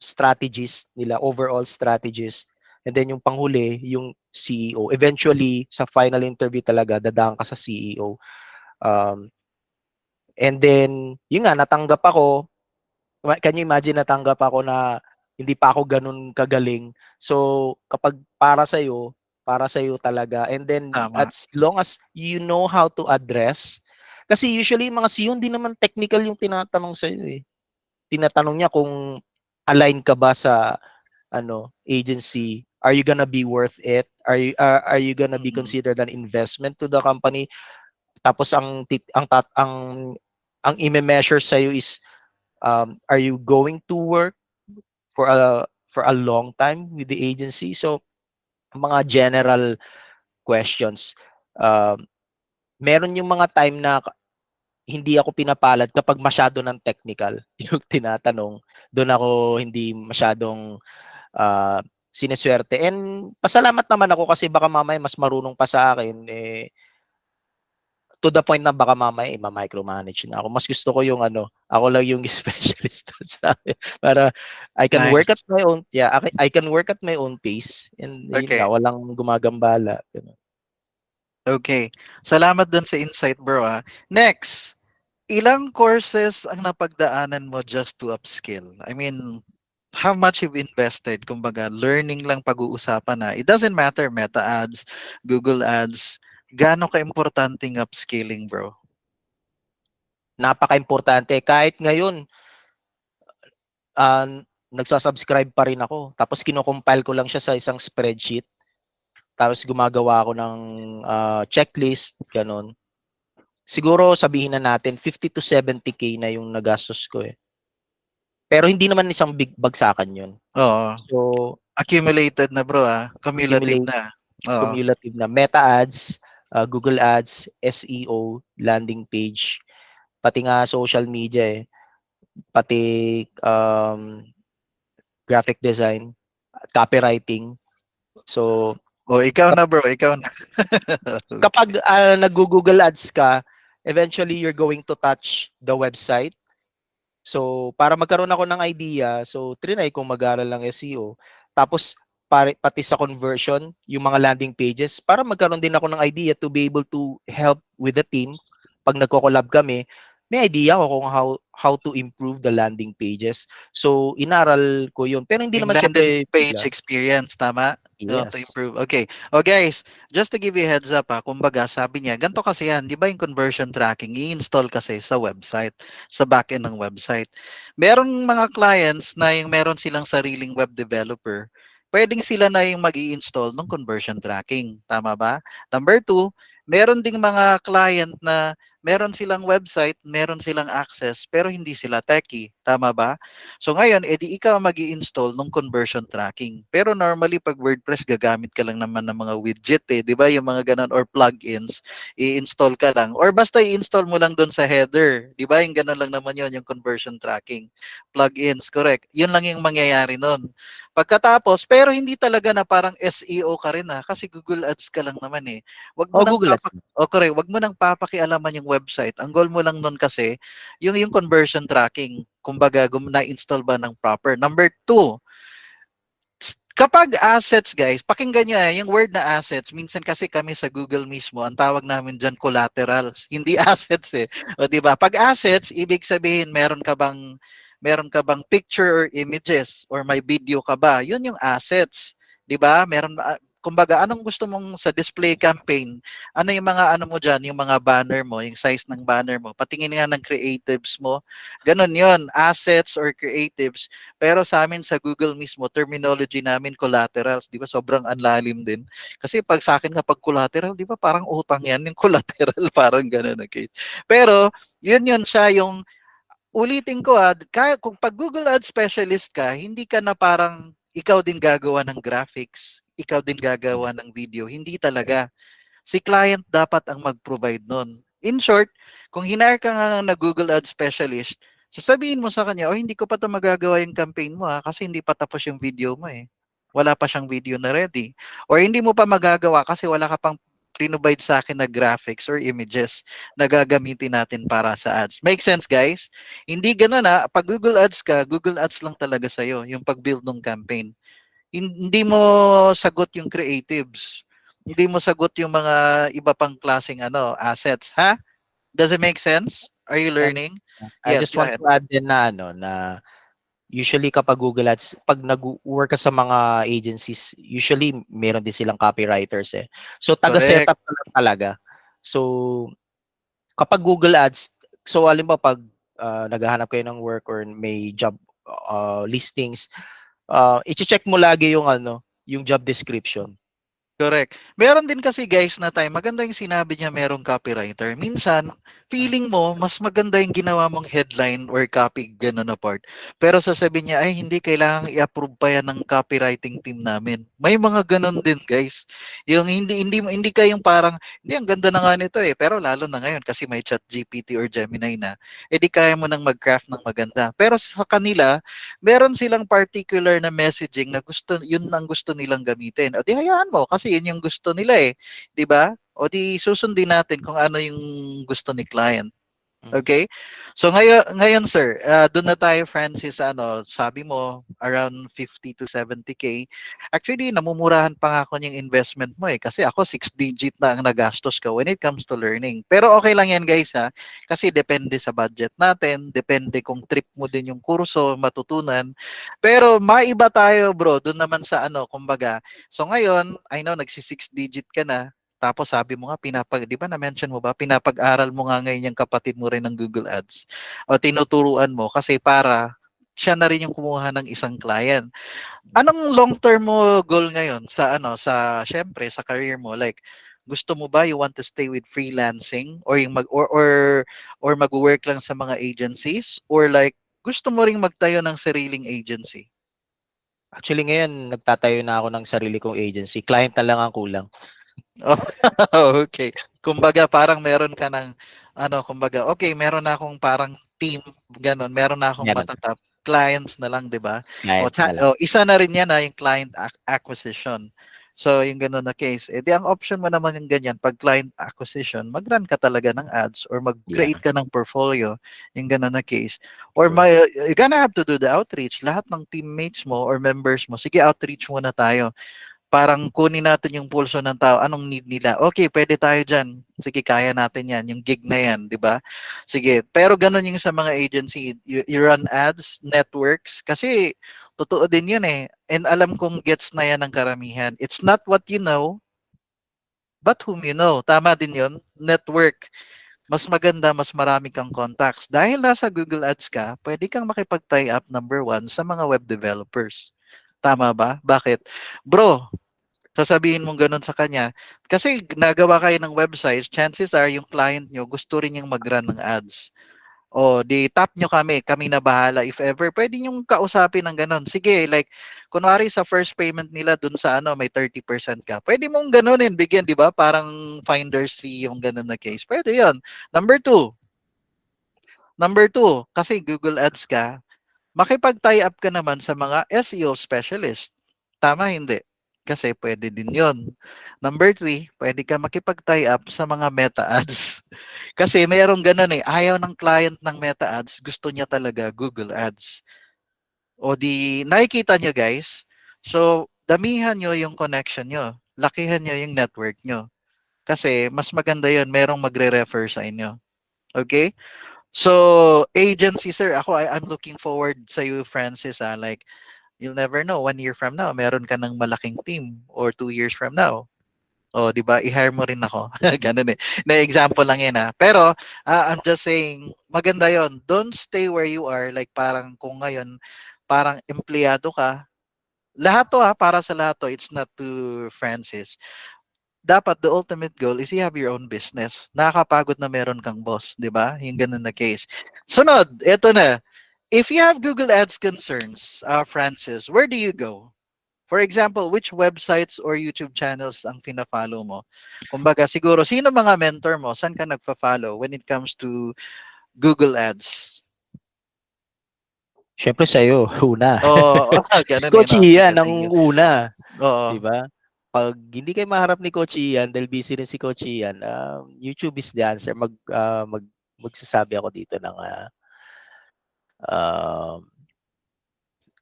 strategist nila, overall strategist. And then yung panghuli, yung CEO. Eventually, sa final interview talaga, dadaan ka sa CEO. And then, yun nga, natanggap ako. Can you imagine, natanggap ako na hindi pa ako ganun kagaling. So, kapag para sa'yo talaga. And then, Tama. as long as you know how to address, kasi usually mga CEO hindi naman technical yung tinatanong sa'yo eh. Tinatanong niya kung align ka ba sa agency. Are you gonna be worth it? Are you gonna be Mm. considered an investment to the company? Tapos ang i-measure sa is are you going to work for a long time with the agency? So mga general questions. Um, Meron yung mga time na hindi ako pinapalad kapag masyado ng technical yung tinatanong. Doon ako hindi masyadong uh, sineswerte. And pasalamat naman ako kasi baka mamaya mas marunong pa sa akin. To the point na baka mamaya ma-micromanage na ako. Mas gusto ko yung ako lang yung specialist doon sa akin. Para I can work at Nice. my own, yeah, I can work at my own pace. And yun nga, Okay. walang gumagambala. Ganun. Okay. Salamat dun sa insight, bro. Ah. Next, ilang courses ang napagdaanan mo just to upskill? I mean, how much you've invested? Kumbaga, learning lang pag-uusapan na. It doesn't matter, Meta Ads, Google Ads. Gaano ka-importanting upskilling, bro? Napaka-importante. Kahit ngayon, uh, nagsasubscribe pa rin ako. Tapos kinocompile ko lang siya sa isang spreadsheet. Tapos gumagawa ako ng checklist, ganun. Siguro sabihin na natin 50 to 70K na yung nagastos ko eh. Pero hindi naman isang big bagsakan yun. Oo. So, Accumulated na, bro. Ah. Cumulative accumulate, na. Oo. cumulative na Meta Ads, Google Ads, SEO, landing page, pati nga social media eh, pati graphic design, copywriting. So, O, ikaw na, bro. Ikaw na. Okay. kapag nag-Google Ads ka, eventually you're going to touch the website. So, para magkaroon ako ng idea, so trinay kong mag-aral ng SEO. Tapos, pati sa conversion, yung mga landing pages, para magkaroon din ako ng idea to be able to help with the team. Pag nagko-collab kami, may idea ako kung how to improve the landing pages. So, inaral ko yun. Pero hindi Yung naman landing syempre page bigla. experience, tama? No, to Yes. improve. Okay. Oh guys, just to give you a heads up kumbaga sabi niya, ganito kasi yan, di ba yung conversion tracking, i-install kasi sa website, sa backend ng website. Merong mga clients na yung meron silang sariling web developer, pwedeng sila na yung mag install ng conversion tracking. Tama ba? Number two, meron ding mga client na meron silang website, meron silang access, pero hindi sila techie. Tama ba? So ngayon, edi ikaw mag install ng conversion tracking. Pero normally, pag WordPress, gagamit ka lang naman ng mga widget eh. Di ba? Yung mga ganun or plugins, i-install ka lang. Or basta i-install mo lang doon sa header. Di ba? Yung ganun lang naman yun, yung conversion tracking. Plugins, correct. Yun lang yung mangyayari nun. Pagkatapos, pero hindi talaga na parang SEO ka rin ha, kasi Google Ads ka lang naman eh. Wag mo Oh, nang Google Ads. correct, wag mo nang papakialaman yung website. Ang goal mo lang nun kasi yung conversion tracking. Kumbaga, na-install ba ng proper. Number two, kapag assets, guys, pakinggan nyo yung word na assets. Minsan kasi kami sa Google mismo, ang tawag namin dyan collaterals. Hindi assets eh. O di ba? Pag assets, ibig sabihin meron ka bang picture or images or may video ka ba? Yun yung assets. Di ba? Kumbaga, anong gusto mong sa display campaign? Ano yung mga ano mo dyan, yung mga banner mo, yung size ng banner mo? Patingin nga ng creatives mo. Ganon yon, assets or creatives. Pero sa amin sa Google mismo, terminology namin collaterals, 'di ba? Sobrang anlalim din. Kasi pag sa akin kapag collateral, 'di ba? Parang utang 'yan, yung collateral, parang gano'n, okay. Pero 'yun siya yung ulitin ko kaya kung pag Google Ads specialist ka, hindi ka na parang ikaw din gagawa ng graphics, ikaw din gagawa ng video, hindi talaga. Si client dapat ang mag-provide nun. In short, kung hinire ka nga na Google Ads specialist, sasabihin mo sa kanya, oh, hindi ko pa ito magagawa yung campaign mo kasi hindi pa tapos yung video mo eh. Wala pa siyang video na ready. Or hindi mo pa magagawa kasi wala ka pang provide sa akin na graphics or images na gagamitin natin para sa ads. Make sense, guys? Hindi ganun na. Pag Google Ads ka, Google Ads lang talaga sa'yo, yung pag-build ng campaign. Hindi mo sagot yung creatives. Hindi mo sagot yung mga iba pang klaseng assets. Ha? Does it make sense? Are you And learning? I Yes, just go want ahead. to add din na na usually kapag Google Ads, pag nag-work ka sa mga agencies, usually meron din silang copywriters eh. So Correct. taga-setup ka lang talaga. So kapag Google Ads, so alin ba pag naghahanap kayo ng work or may job listings, i-check mo lagi yung yung job description. Correct. Meron din kasi guys na time, maganda yung sinabi niya merong copywriter. Minsan, feeling mo, mas maganda yung ginawa mong headline or copy, gano'n na part. Pero sasabihin niya, ay hindi, kailangang i-approve pa yan ng copywriting team namin. May mga ganun din guys. Yung hindi kayong parang, hindi, ang ganda na nga nito eh. Pero lalo na ngayon kasi may chat GPT or Gemini na, edi kaya mo nang mag-craft ng maganda. Pero sa kanila, meron silang particular na messaging na yun ang gusto nilang gamitin. O di hayaan mo kasi yun yung gusto nila eh, 'di ba? O di susundin natin kung ano yung gusto ni client. Mm. Okay? So ngayon sir, doon na tayo Francis sabi mo around 50 to 70K. Actually, namumurahan pa nga ako yung investment mo eh kasi ako 6 digit na ang nagastos ko when it comes to learning. Pero okay lang yan guys ha, kasi depende sa budget natin, depende kung trip mo din yung kurso, matutunan. Pero maiba tayo bro, doon naman sa kumbaga. So ngayon, I know nagsi 6 digit ka na, tapos sabi mo nga, di ba na-mention mo ba, pinapag-aral mo nga ngayon yung kapatid mo rin ng Google Ads. O tinuturuan mo kasi para siya na rin yung kumuha ng isang client. Anong long-term mo goal ngayon sa syempre sa career mo? Like, gusto mo ba you want to stay with freelancing or yung or mag-work lang sa mga agencies or like gusto mo ring magtayo ng sariling agency? Actually ngayon, nagtatayo na ako ng sarili kong agency. Client na lang ang kulang. Oh, okay. Kumbaga parang meron ka ng kumbaga okay, meron na akong parang team gano'n, meron na akong Meron. matatap clients na lang, 'di ba? O Client na lang. isa na rin 'yan yung client acquisition. So yung gano'n na case, di ang option mo naman yung ganyan 'pag client acquisition, mag-run ka talaga ng ads or Yeah, mag-create ka ng portfolio, yung gano'n na case. Or true. you're gonna have to do the outreach. Lahat ng teammates mo or members mo, sige outreach muna tayo. Parang kunin natin yung pulso ng tao, anong need nila. Okay, pwede tayo diyan. Sige, kaya natin 'yan, yung gig na 'yan, 'di ba? Sige, pero ganun yung sa mga agency, you run ads, networks kasi totoo din 'yun eh. And alam kong gets na 'yan ng karamihan. It's not what you know, but whom you know. Tama din 'yun. Network. Mas maganda, mas marami kang contacts. Dahil nasa Google Ads ka, pwede kang makipag-tie up number one sa mga web developers. Tama ba? Bakit? Bro, sasabihin mong gano'n sa kanya. Kasi nagawa kayo ng website, chances are yung client nyo gusto rin yung mag-run ng ads. O, di tap nyo kami, kami na bahala. If ever, pwede nyo kausapin ng gano'n. Sige, like, kunwari sa first payment nila dun sa may 30% ka. Pwede mong gano'nin, bigyan, di ba? Parang finder's fee yung gano'n na case. Pwede yon. Number two, kasi Google Ads ka, makipag-tie up ka naman sa mga SEO specialist. Tama, hindi? Kasi pwede din yon. Number three, pwede ka makipag-tie up sa mga meta ads. Kasi mayroong ganun eh. Ayaw ng client ng meta ads. Gusto niya talaga Google ads. O di, nakikita nyo guys. So, damihan nyo yung connection nyo. Lakihan nyo yung network nyo. Kasi mas maganda yon, merong magre-refer sa inyo. Okay? So, agency sir, I'm looking forward sa you Francis like you'll never know 1 year from now meron ka ng malaking team or 2 years from now. O, 'di ba? I-hire mo rin ako. Ganun eh. Na example lang 'yan ah. Pero I'm just saying maganda 'yon. Don't stay where you are like parang kung ngayon parang empleyado ka. Lahat to para sa lahat to. It's not to Francis. Dapat the ultimate goal is you have your own business. Nakakapagod na meron kang boss, 'di ba? Yung ganun na case. Sunod, eto na. If you have Google Ads concerns, Francis, where do you go? For example, which websites or YouTube channels ang fina-follow mo? Kumbaga, siguro, sino mga mentor mo? Saan ka nagfa-follow when it comes to Google Ads? Siyempre sa'yo, una. Oh, Si ganun eh, Coach no? Sige, Ian thank ang you. una, 'di Oo. ba? pag hindi kayo maharap ni Coach Ian, dahil busy rin si Coach Ian, YouTube is the answer. Magsasabi ako dito ng um,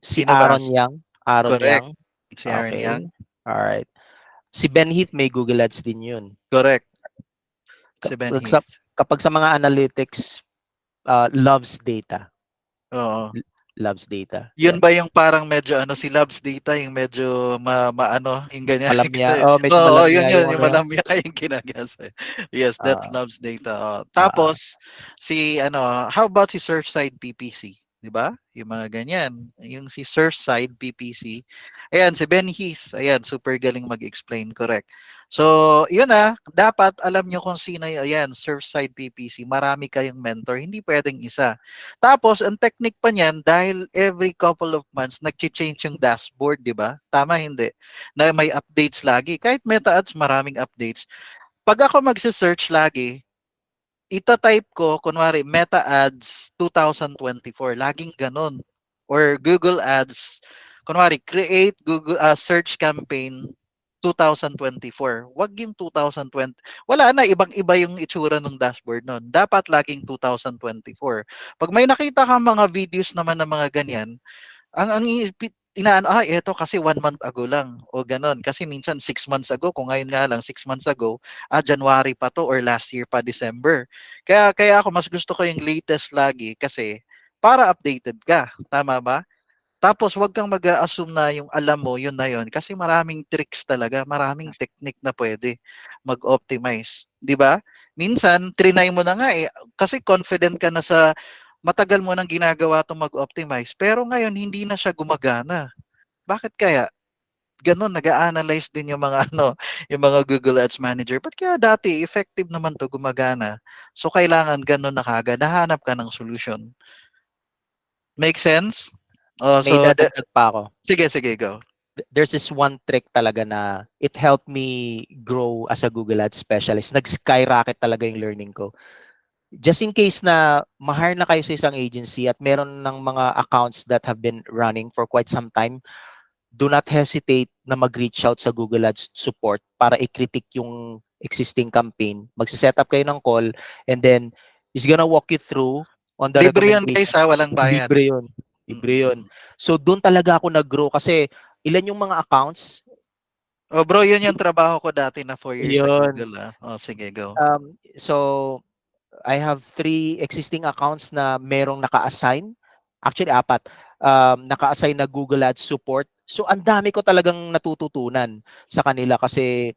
si Sino ba? Aaron Correct. Yang. Si Aaron Okay. Young. Alright. Si Ben Heath may Google Ads din yun. Correct. Si Ben Kapag sa, Heath. kapag sa mga analytics, loves data. Oo. Loves data. Yun Yan. ba yung parang medyo ano si Labs Data yung medyo maano yung ganyan. Malamya. Oh, medyo Oo, malamya yun yung yung ano. malamya yung ginagasa. Yes, that's Ah, Labs Data. Oh. ah, Tapos si ano, how about si Surfside PPC? 'Di ba? Yung mga ganyan. Yung si Surfside PPC. Ayan, si Ben Heath. Ayan, super galing mag-explain. Correct. So, yun dapat alam nyo kung sino yung, ayan, Surfside PPC. Marami kayong mentor. Hindi pwedeng isa. Tapos, ang technique pa niyan, dahil every couple of months, nag-change yung dashboard, di ba? Tama, hindi. Na may updates lagi. Kahit Meta Ads, maraming updates. Pag ako magse-search lagi, ita-type ko, kunwari, Meta Ads 2024. Laging ganun. Or Google Ads, kunwari, create Google search campaign 2024. Wag yung 2020. Wala na, ibang-iba yung itsura ng dashboard nun. Dapat laging 2024. Pag may nakita kang mga videos naman ng mga ganyan, inaano, eto kasi 1 month ago lang o ganon. Kasi minsan 6 months ago, kung ngayon nga lang 6 months ago, January pa to or last year pa December. Kaya ako mas gusto ko yung latest lagi kasi para updated ka. Tama ba? Tapos wag kang mag-assume na yung alam mo, yun na yun. Kasi maraming tricks talaga, maraming technique na pwede mag-optimize. Di ba? Minsan, trinay mo na nga kasi confident ka na sa matagal mo nang ginagawa itong mag-optimize. Pero ngayon, hindi na siya gumagana. Bakit kaya? Ganon, nag-a-analyze din yung mga yung mga Google Ads Manager. Ba't kaya dati effective naman to gumagana? So kailangan ganon na kagad, nahanap ka ng solution. Make sense? Oh, may so dadagdag pa ako. sige, go. There's this one trick talaga na it helped me grow as a Google Ads specialist. Nag-skyrocket talaga yung learning ko. Just in case na ma-hire na kayo sa isang agency at meron ng mga accounts that have been running for quite some time, do not hesitate na mag-reach out sa Google Ads support para i-critique yung existing campaign. Magsiset up kayo ng call and then he's gonna walk you through on the Libre yun guys recommendation. walang bayad. Libre yun. Libre yun. Mm. So doon talaga ako nag-grow kasi ilan yung mga accounts? Oh bro, yun yung trabaho ko dati na 4 years sa Yun. Google Oh sige, go. So I have 3 existing accounts na merong naka-assign. Actually, 4. Naka-assign na Google Ads support. So, ang dami ko talagang natututunan sa kanila kasi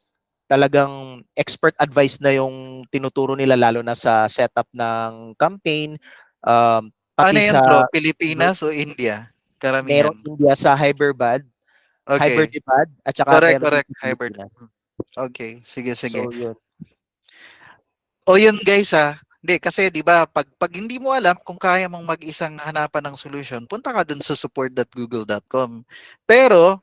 talagang expert advice na yung tinuturo nila lalo na sa setup ng campaign. Ano Pati yan sa bro? Pilipinas o India? merong Karamihan. India sa Hyderabad, Okay. at saka Correct, meron din correct. sa Hybrid. Pilipinas. Okay, sige. So, yun. O yun guys hindi kasi 'di ba pag hindi mo alam kung kaya mong mag-isang hanapan ng solution, punta ka dun sa support.google.com. Pero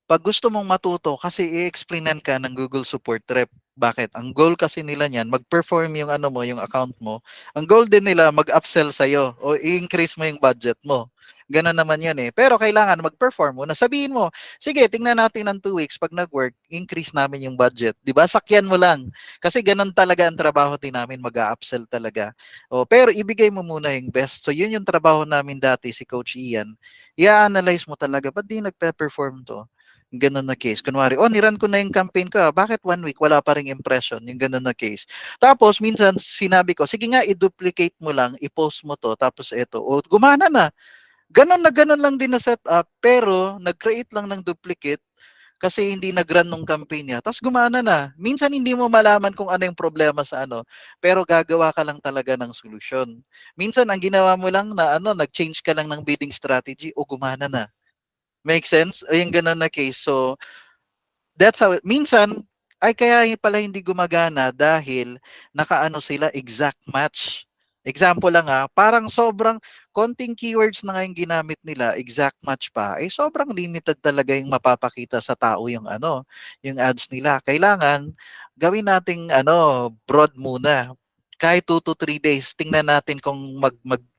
pag gusto mong matuto kasi i-explainan ka ng Google Support Rep. Bakit? Ang goal kasi nila niyan, mag-perform yung ano mo, yung account mo. Ang goal din nila, mag-upsell sa'yo o i-increase mo yung budget mo. Ganun naman yan Pero kailangan mag-perform mo. Sabihin mo, sige, tingnan natin ng 2 weeks. Pag nag-work, increase namin yung budget. Di ba? Sakyan mo lang. Kasi ganun talaga ang trabaho din namin, mag-upsell talaga. Pero ibigay mo muna yung best. So yun yung trabaho namin dati, si Coach Ian. I-analyze mo talaga, ba't di nagpe-perform to? Ganun na case. Kunwari, niran ko na yung campaign ko. Bakit 1 week? Wala pa ring impression. Yung ganun na case. Tapos, minsan, sinabi ko, sige nga, i-duplicate mo lang, i-post mo to, tapos ito. Gumana na. Ganun lang din na setup, pero nag-create lang ng duplicate kasi hindi nag-run nung campaign niya. Tapos gumana na. Minsan hindi mo malaman kung ano yung problema sa pero gagawa ka lang talaga ng solusyon. Minsan ang ginawa mo lang na nag-change ka lang ng bidding strategy o gumana na. Make sense? Ay, yung ganun na case. So, that's how, minsan, ay kaya pala hindi gumagana dahil nakaano sila exact match. Example lang parang sobrang konting keywords na ngayon ginamit nila, exact match pa, sobrang limited talaga yung mapapakita sa tao yung yung ads nila. Kailangan gawin nating broad muna. Kahit 2 to 3 days, tingnan natin kung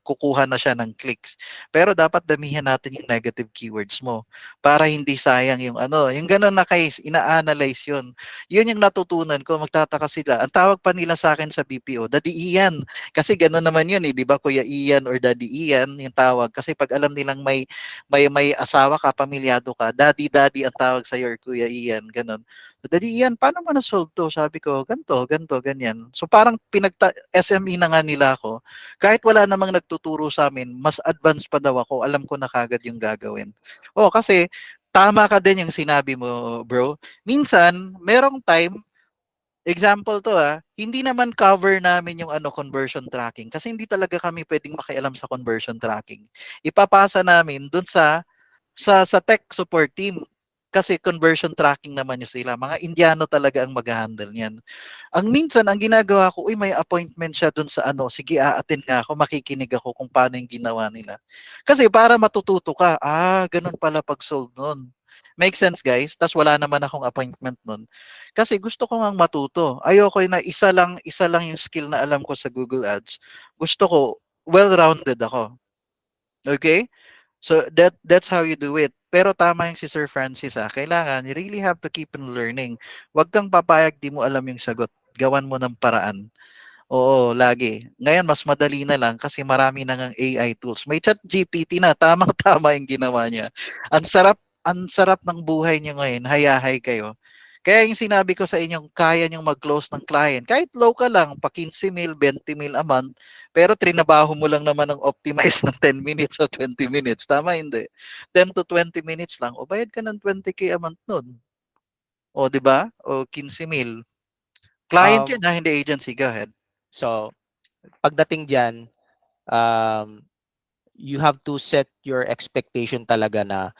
kukuha na siya ng clicks. Pero dapat damihan natin yung negative keywords mo para hindi sayang yung ano, yung gano'n na case, ina-analyze yun. Yun yung natutunan ko, magtataka sila. Ang tawag pa nila sa akin sa BPO, Daddy Ian. Kasi gano'n naman yun eh, di ba? Kuya Ian or Daddy Ian yung tawag. Kasi pag alam nilang may asawa ka, pamilyado ka, Daddy ang tawag sa or Kuya Ian, gano'n. So, Daddy Ian, paano mo na-solve to? Sabi ko, ganto, ganyan. So parang SME na nga nila ako. Kahit wala namang nagtuturo sa amin, mas advanced pa daw ako. Alam ko na kagad yung gagawin. Oh, kasi tama ka din yung sinabi mo, bro. Minsan, merong time, example to hindi naman cover namin yung ano conversion tracking kasi hindi talaga kami pwedeng makialam sa conversion tracking. Ipapasa namin dun sa tech support team. Kasi conversion tracking naman yung sila. Mga Indiano talaga ang mag-handle niyan. Ang minsan, ang ginagawa ko, uy, may appointment siya dun sa ano, sige, a-attend nga ako, makikinig ako kung paano yung ginawa nila. Kasi para matututo ka, ganun pala pag-solve nun. Make sense, guys? Tas wala naman akong appointment nun. Kasi gusto ko ngang matuto. Ayoko na isa lang yung skill na alam ko sa Google Ads. Gusto ko, well-rounded ako. Okay? So that's how you do it. Pero tama yung si Sir Francis kailangan you really have to keep on learning. Huwag kang papayag di mo alam yung sagot. Gawan mo ng paraan. Oo, lagi. Ngayon mas madali na lang kasi marami na ngang AI tools. May chat GPT na, tamang-tama yung ginawa niya. Ang sarap ng buhay niyo ngayon. Hayahay kayo. Kaya yung sinabi ko sa inyong kaya niyong mag-close ng client, kahit local lang, pa 15 mil, 20 mil a month, pero trinabaho mo lang naman ng optimize ng 10 minutes o 20 minutes. Tama, hindi. 10 to 20 minutes lang, o bayad ka ng 20K a month nun. O, di ba? O 15 mil. Client yun Um, hindi agency. Go ahead. so, pagdating diyan, um, you have to set your expectation talaga na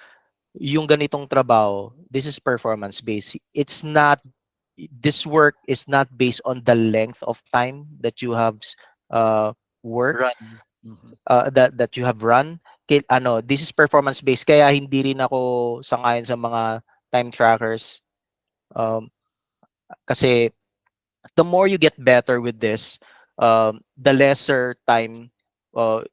yung ganitong trabaho, this is performance based. It's not, this work is not based on the length of time that you have uh, work, Run. Mhm. that you have run. Ano, this is performance based, kaya hindi rin ako sangayon sa mga time trackers. Um, kasi the more you get better with this, the lesser time uh,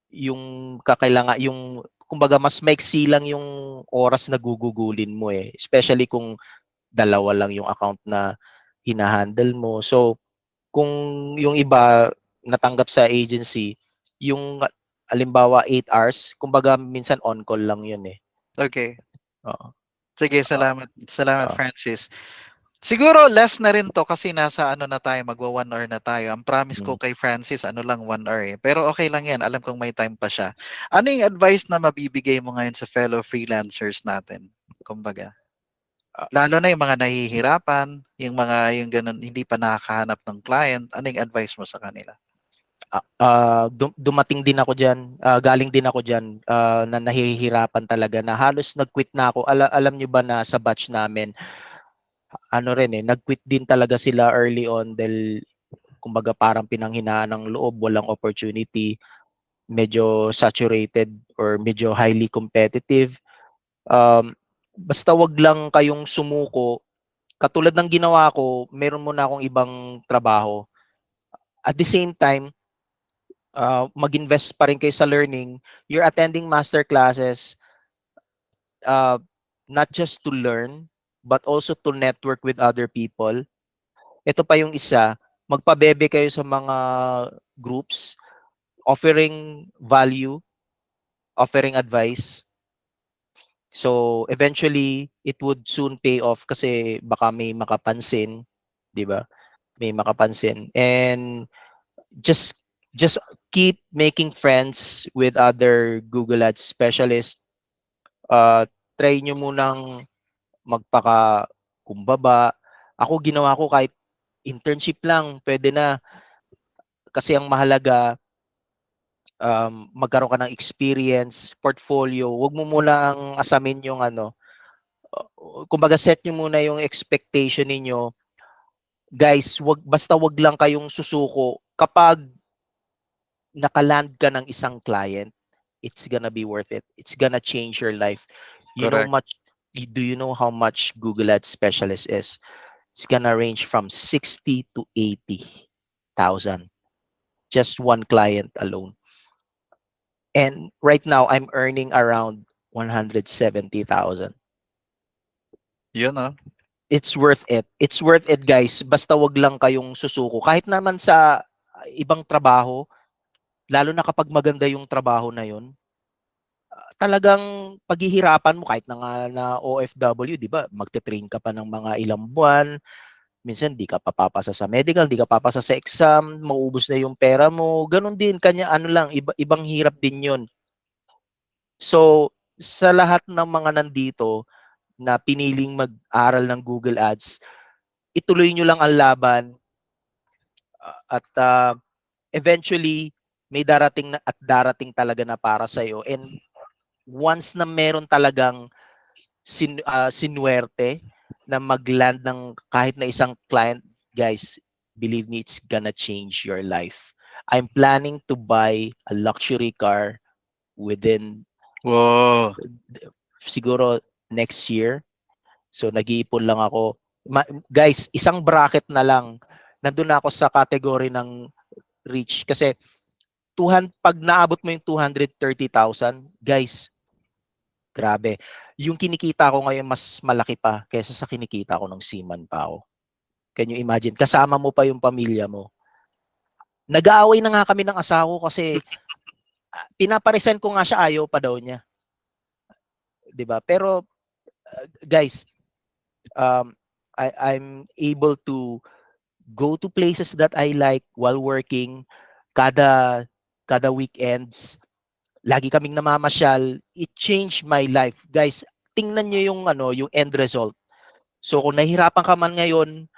yung kakailangan, yung kumbaga mas maiksi lang yung oras na gugugulin mo eh. Especially kung dalawa lang yung account na hinahandle mo. So, kung yung iba natanggap sa agency, yung alimbawa 8 hours, kumbaga minsan on call lang yun eh. Okay. Oo. Sige, Oo. salamat. Salamat, Oo. Francis. Siguro less na rin 'to kasi nasa ano na tayo, magwa 1 hour na tayo. Ang promise ko Mm. kay Francis ano lang 1 hour Pero okay lang 'yan, alam kong may time pa siya. Ano yung advice na mabibigay mo ngayon sa fellow freelancers natin? Kumbaga, Ah, lalo na yung mga nahihirapan, yung gano'n hindi pa nakakahanap ng client, ano yung advice mo sa kanila? dumating din ako diyan, galing din ako diyan, na nahihirapan talaga na halos nag-quit na ako. Alam niyo ba na sa batch namin, ano rin eh, nag-quit din talaga sila early on dahil kumbaga parang pinanghinaan ng loob, walang opportunity, medyo saturated or medyo highly competitive. Basta wag lang kayong sumuko. Katulad ng ginawa ko, meron muna akong ibang trabaho. At the same time, mag-invest pa rin kayo sa learning. You're attending master classes, uh, not just to learn, but also to network with other people. Ito pa yung isa, magpabebe kayo sa mga groups, offering value, offering advice. So eventually, it would soon pay off kasi baka may makapansin, 'di ba? May makapansin. And just just keep making friends with other Google Ads specialists. Uh, try nyo munang magpaka-kumbaba. Ako ginawa ko kahit internship lang, pwede na. Kasi ang mahalaga, magkaroon ka ng experience, portfolio. Huwag mo muna ang asamin yung ano. Kumbaga set nyo muna yung expectation ninyo. Guys, basta wag lang kayong susuko. Kapag nakaland ka ng isang client, it's gonna be worth it. It's gonna change your life. You know Correct. much do you know how much Google Ads specialist is? It's gonna range from 60 to 80,000. Just one client alone. And right now, I'm earning around 170,000. Yun, oh. It's worth it. It's worth it, guys. Basta wag lang kayong susuko. Kahit naman sa ibang trabaho, lalo na kapag maganda yung trabaho na yun, talagang paghihirapan mo kahit na nga na OFW, 'di ba? Magte-train ka pa ng mga ilang buwan, minsan di ka papapasa sa medical, di ka papasa sa exam, mauubos na yung pera mo. Ganon din kanya ano lang, ibang hirap din 'yon. So, sa lahat ng mga nandito na piniling mag-aral ng Google Ads, ituloy nyo lang ang laban at eventually may darating na at darating talaga na para sa iyo. And once na meron talagang sinuwerte na mag-land ng kahit na isang client, guys, believe me, it's gonna change your life. I'm planning to buy a luxury car within Wow. siguro next year. So nag-iipon lang ako. Guys, isang bracket na lang. Nandun na ako sa category ng rich kasi 200 pag naabot mo yung 230,000, guys, grabe. Yung kinikita ko ngayon mas malaki pa kaysa sa kinikita ko nung seaman pa ako. Can you imagine? Kasama mo pa yung pamilya mo. Nag-aaway na nga kami ng asawa ko kasi pinaparesign ko nga siya, ayaw pa daw niya. 'Di ba? Pero guys, I'm able to go to places that I like while working. Kada kada weekends, lagi kaming namamasyal. It changed my life. Guys, tingnan niyo yung yung end result. So kung nahihirapan ka man ngayon,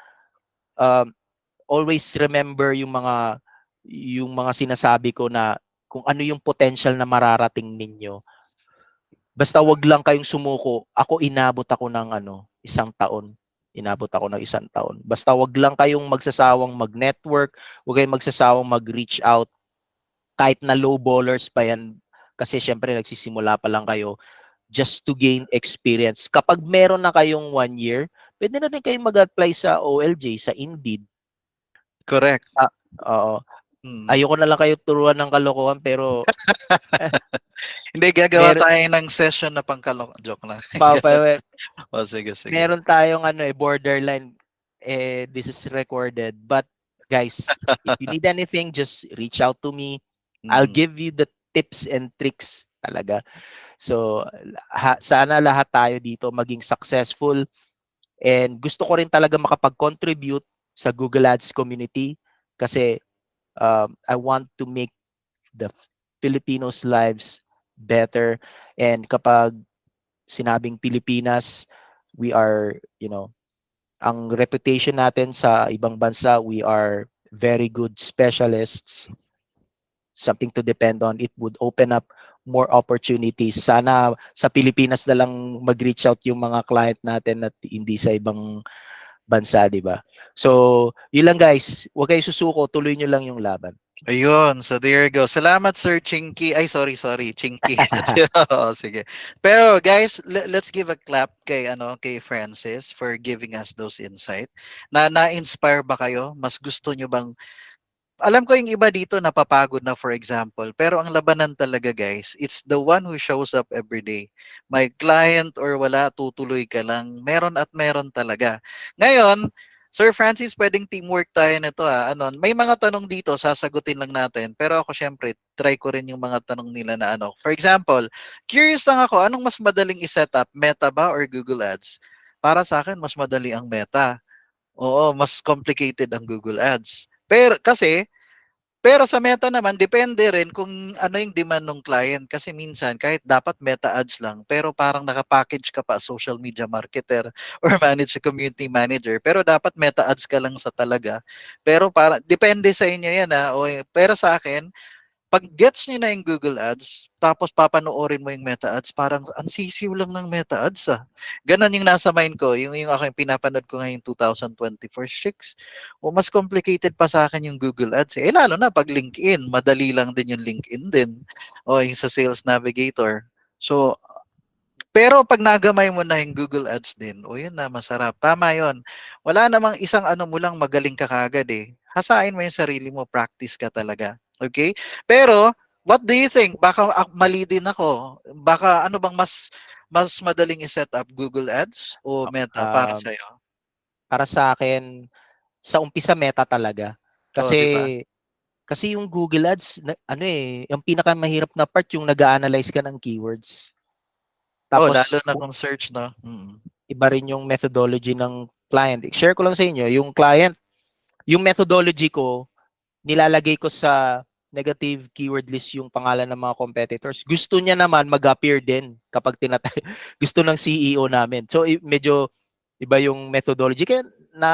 um, always remember yung mga sinasabi ko na kung ano yung potential na mararating ninyo. Basta wag lang kayong sumuko. Ako inabot ako ng isang taon. Inabot ako ng isang taon. Basta wag lang kayong magsasawang mag-network, wag kayong magsasawang mag-reach out kahit na low ballers pa yan kasi syempre nagsisimula pa lang kayo just to gain experience. Kapag meron na kayong 1 year, pwede na rin kayong mag-apply sa OLJ, sa Indeed. Correct. Ah, oo. Hmm. Ayoko na lang kayo turuan ng kalokohan pero Hindi, gagawa mer tayo ng session na pangkalok. Joke lang. pa, pa, O, sige, sige. meron tayong borderline this is recorded but guys, if you need anything just reach out to me. I'll Mm. give you the tips and tricks talaga. So sana lahat tayo dito maging successful and gusto ko rin talaga makapag-contribute sa Google Ads community kasi I want to make the Filipinos lives better. And kapag sinabing Pilipinas, we are, ang reputation natin sa ibang bansa, we are very good specialists, something to depend on. It would open up more opportunities. Sana sa Pilipinas na lang mag-reach out yung mga client natin at hindi sa ibang bansa, di ba? So, yun lang guys. Huwag kayo susuko. Tuloy nyo lang yung laban. Ayun, so there you go. Salamat Sir Chinky. Ay, sorry, Chinky. Oo, sige. Pero guys, let's give a clap kay Francis for giving us those insight. Na-inspire ba kayo? Mas gusto nyo bang alam ko yung iba dito napapagod na for example, pero ang labanan talaga guys, it's the one who shows up every day. May client or wala, tutuloy ka lang. Meron at meron talaga. Ngayon, Sir Francis, pwedeng teamwork tayo nito Ano, may mga tanong dito, sasagutin lang natin. Pero ako syempre, try ko rin yung mga tanong nila na ano. For example, curious lang ako, anong mas madaling i-setup? Meta ba or Google Ads? Para sa akin, mas madali ang Meta. Oo, mas complicated ang Google Ads. Pero sa Meta naman depende rin kung ano yung demand ng client kasi minsan kahit dapat Meta ads lang pero parang naka-package ka pa social media marketer or manage community manager pero dapat Meta ads ka lang sa talaga. Pero para depende sa inyo 'yan O, pero sa akin pag gets niyo na yung Google Ads, tapos papanoorin mo yung Meta Ads, parang ang sisiw lang ng Meta Ads Ganon yung nasa mind ko, yung ako yung pinapanood ko ngayong 2024 chicks. O mas complicated pa sa akin yung Google Ads. Lalo na pag LinkedIn, madali lang din yung LinkedIn din. O yung sa Sales Navigator. So, pero pag nagamay mo na yung Google Ads din, o yun na, masarap. Tama yun. Wala namang isang ano mo lang magaling ka kagad Hasain mo yung sarili mo, practice ka talaga. Okay? Pero, What do you think? Baka mali din ako. Baka ano bang mas madaling i-set up, Google Ads o Meta para Um, sa'yo? para sa akin, sa umpisa Meta talaga. Oh, 'di ba? Kasi kasi yung Google Ads ano ang pinakamahirap na part yung nag-a-analyze ka ng keywords. Oh, lalo Tapos na kung search 'no? Mm. iba rin yung methodology ng client. Share ko lang sa inyo, yung client, yung methodology ko, nilalagay ko sa negative keyword list yung pangalan ng mga competitors. Gusto niya naman mag-appear din kapag tinatay. Gusto ng CEO namin. So medyo iba yung methodology. Kaya na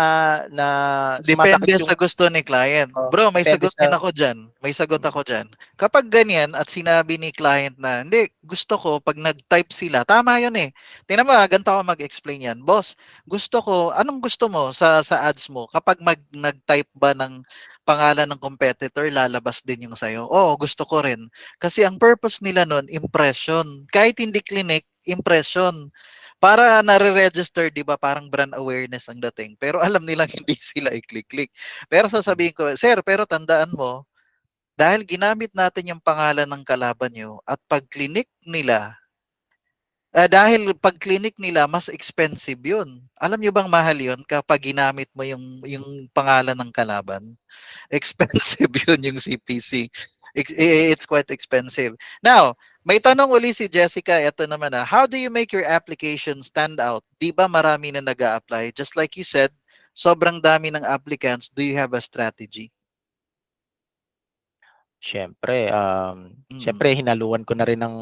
Depende sumasakit sa yung gusto ni client. Bro, may depende sagot din sa ako diyan. May sagot mm, ako diyan. Kapag ganyan at sinabi ni client na, "Hindi, gusto ko pag nag-type sila." Tama 'yun eh. Tingnan mo, ganito ako mag-explain 'yan. Boss, gusto ko, anong gusto mo sa ads mo? Kapag nag-type ba ng pangalan ng competitor, lalabas din yung sa'yo. Oo, gusto ko rin. Kasi ang purpose nila nun, impression. Kahit hindi clinic, impression. Para nare-register, 'di ba, parang brand awareness ang dating. Pero alam nilang hindi sila i-click-click. Pero sasabihin ko, "Sir, pero tandaan mo, dahil ginamit natin yung pangalan ng kalaban niyo at pag-clinic nila, dahil pag-clinic nila mas expensive 'yun. Alam niyo bang mahal 'yun kapag ginamit mo yung pangalan ng kalaban? Expensive 'yun yung CPC. It's quite expensive. Now, may tanong uli si Jessica, eto naman, how do you make your application stand out? 'Di ba marami na nag-a-apply? Just like you said, sobrang dami ng applicants. Do you have a strategy? syempre Mm. hinaluan ko na rin ng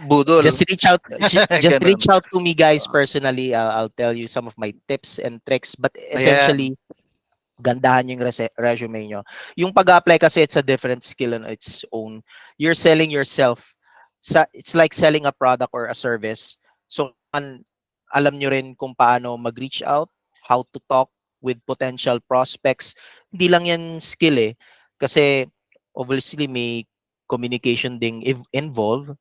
Budol. just Ganun. reach out to me guys personally. I'll tell you some of my tips and tricks, but Ayan. essentially gandahan yung resume nyo. Yung pag-apply kasi it's a different skill on its own. You're selling yourself. It's like selling a product or a service. So alam nyo rin kung paano mag-reach out, how to talk with potential prospects. Hindi lang yan skill eh. Kasi obviously may communication ding involved.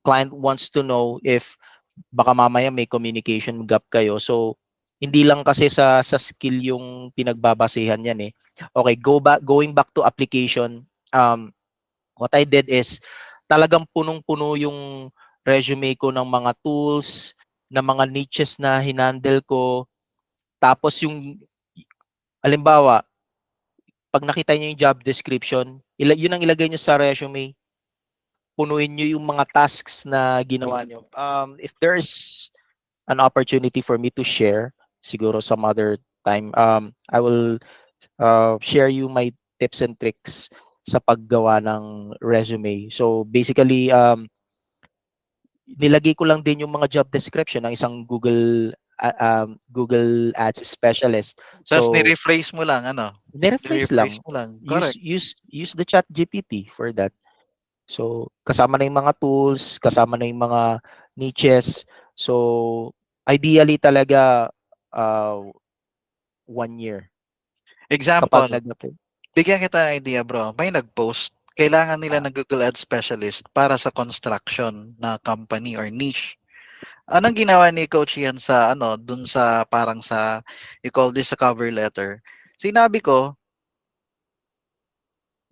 Client wants to know if baka mamaya may communication gap kayo. So hindi lang kasi sa skill yung pinagbabasehan yan eh. Okay, going back to application, what I did is talagang punong-puno yung resume ko ng mga tools, ng mga niches na hinandle ko. Tapos yung halimbawa, pag nakita niyo yung job description, yun ang ilagay niyo sa resume, punuin niyo yung mga tasks na ginawa niyo. If there's an opportunity for me to share, siguro some other time, I will share you my tips and tricks sa paggawa ng resume. So basically, nilagay ko lang din yung mga job description ng isang Google Ads specialist. Tapos So ni-rephrase mo lang, ano? ni-rephrase Ni-rephrase lang. mo lang. Use Correct. use use the Chat GPT for that. So kasama na yung mga tools, kasama na yung mga niches. So ideally talaga uh, 1 year kapag Example, nag-apply. bigyan kita ng idea, bro. May nag-post. Kailangan nila Ah, ng Google Ads specialist para sa construction na company or niche. Anong ginawa ni Coach Ian sa ano, dun sa parang sa, you call this a cover letter? Sinabi ko,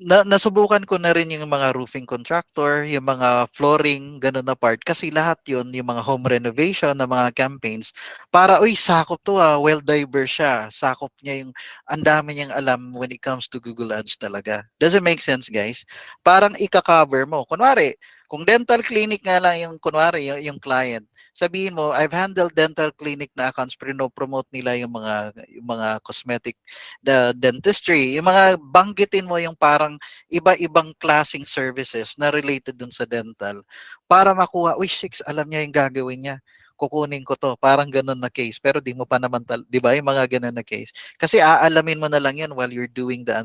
nasubukan ko na rin yung mga roofing contractor, yung mga flooring, ganun na part. Kasi lahat yun, yung mga home renovation na mga campaigns, para, uy, sakop to well diverse siya. Sakop niya yung, ang dami niyang alam when it comes to Google Ads talaga. Does it make sense, guys? Parang ika-cover mo. Kunwari, kung dental clinic nga lang yung, kunwari, yung client, sabihin mo, I've handled dental clinic na accounts, pero promote nila yung mga cosmetic the dentistry, yung mga banggitin mo yung parang iba-ibang klasing services na related dun sa dental para makuha, uy, shikes, alam niya yung gagawin niya. Kukunin ko to. Parang ganun na case. Pero di mo pa naman, di ba, yung mga ganun na case. Kasi aalamin mo na lang yan while you're doing the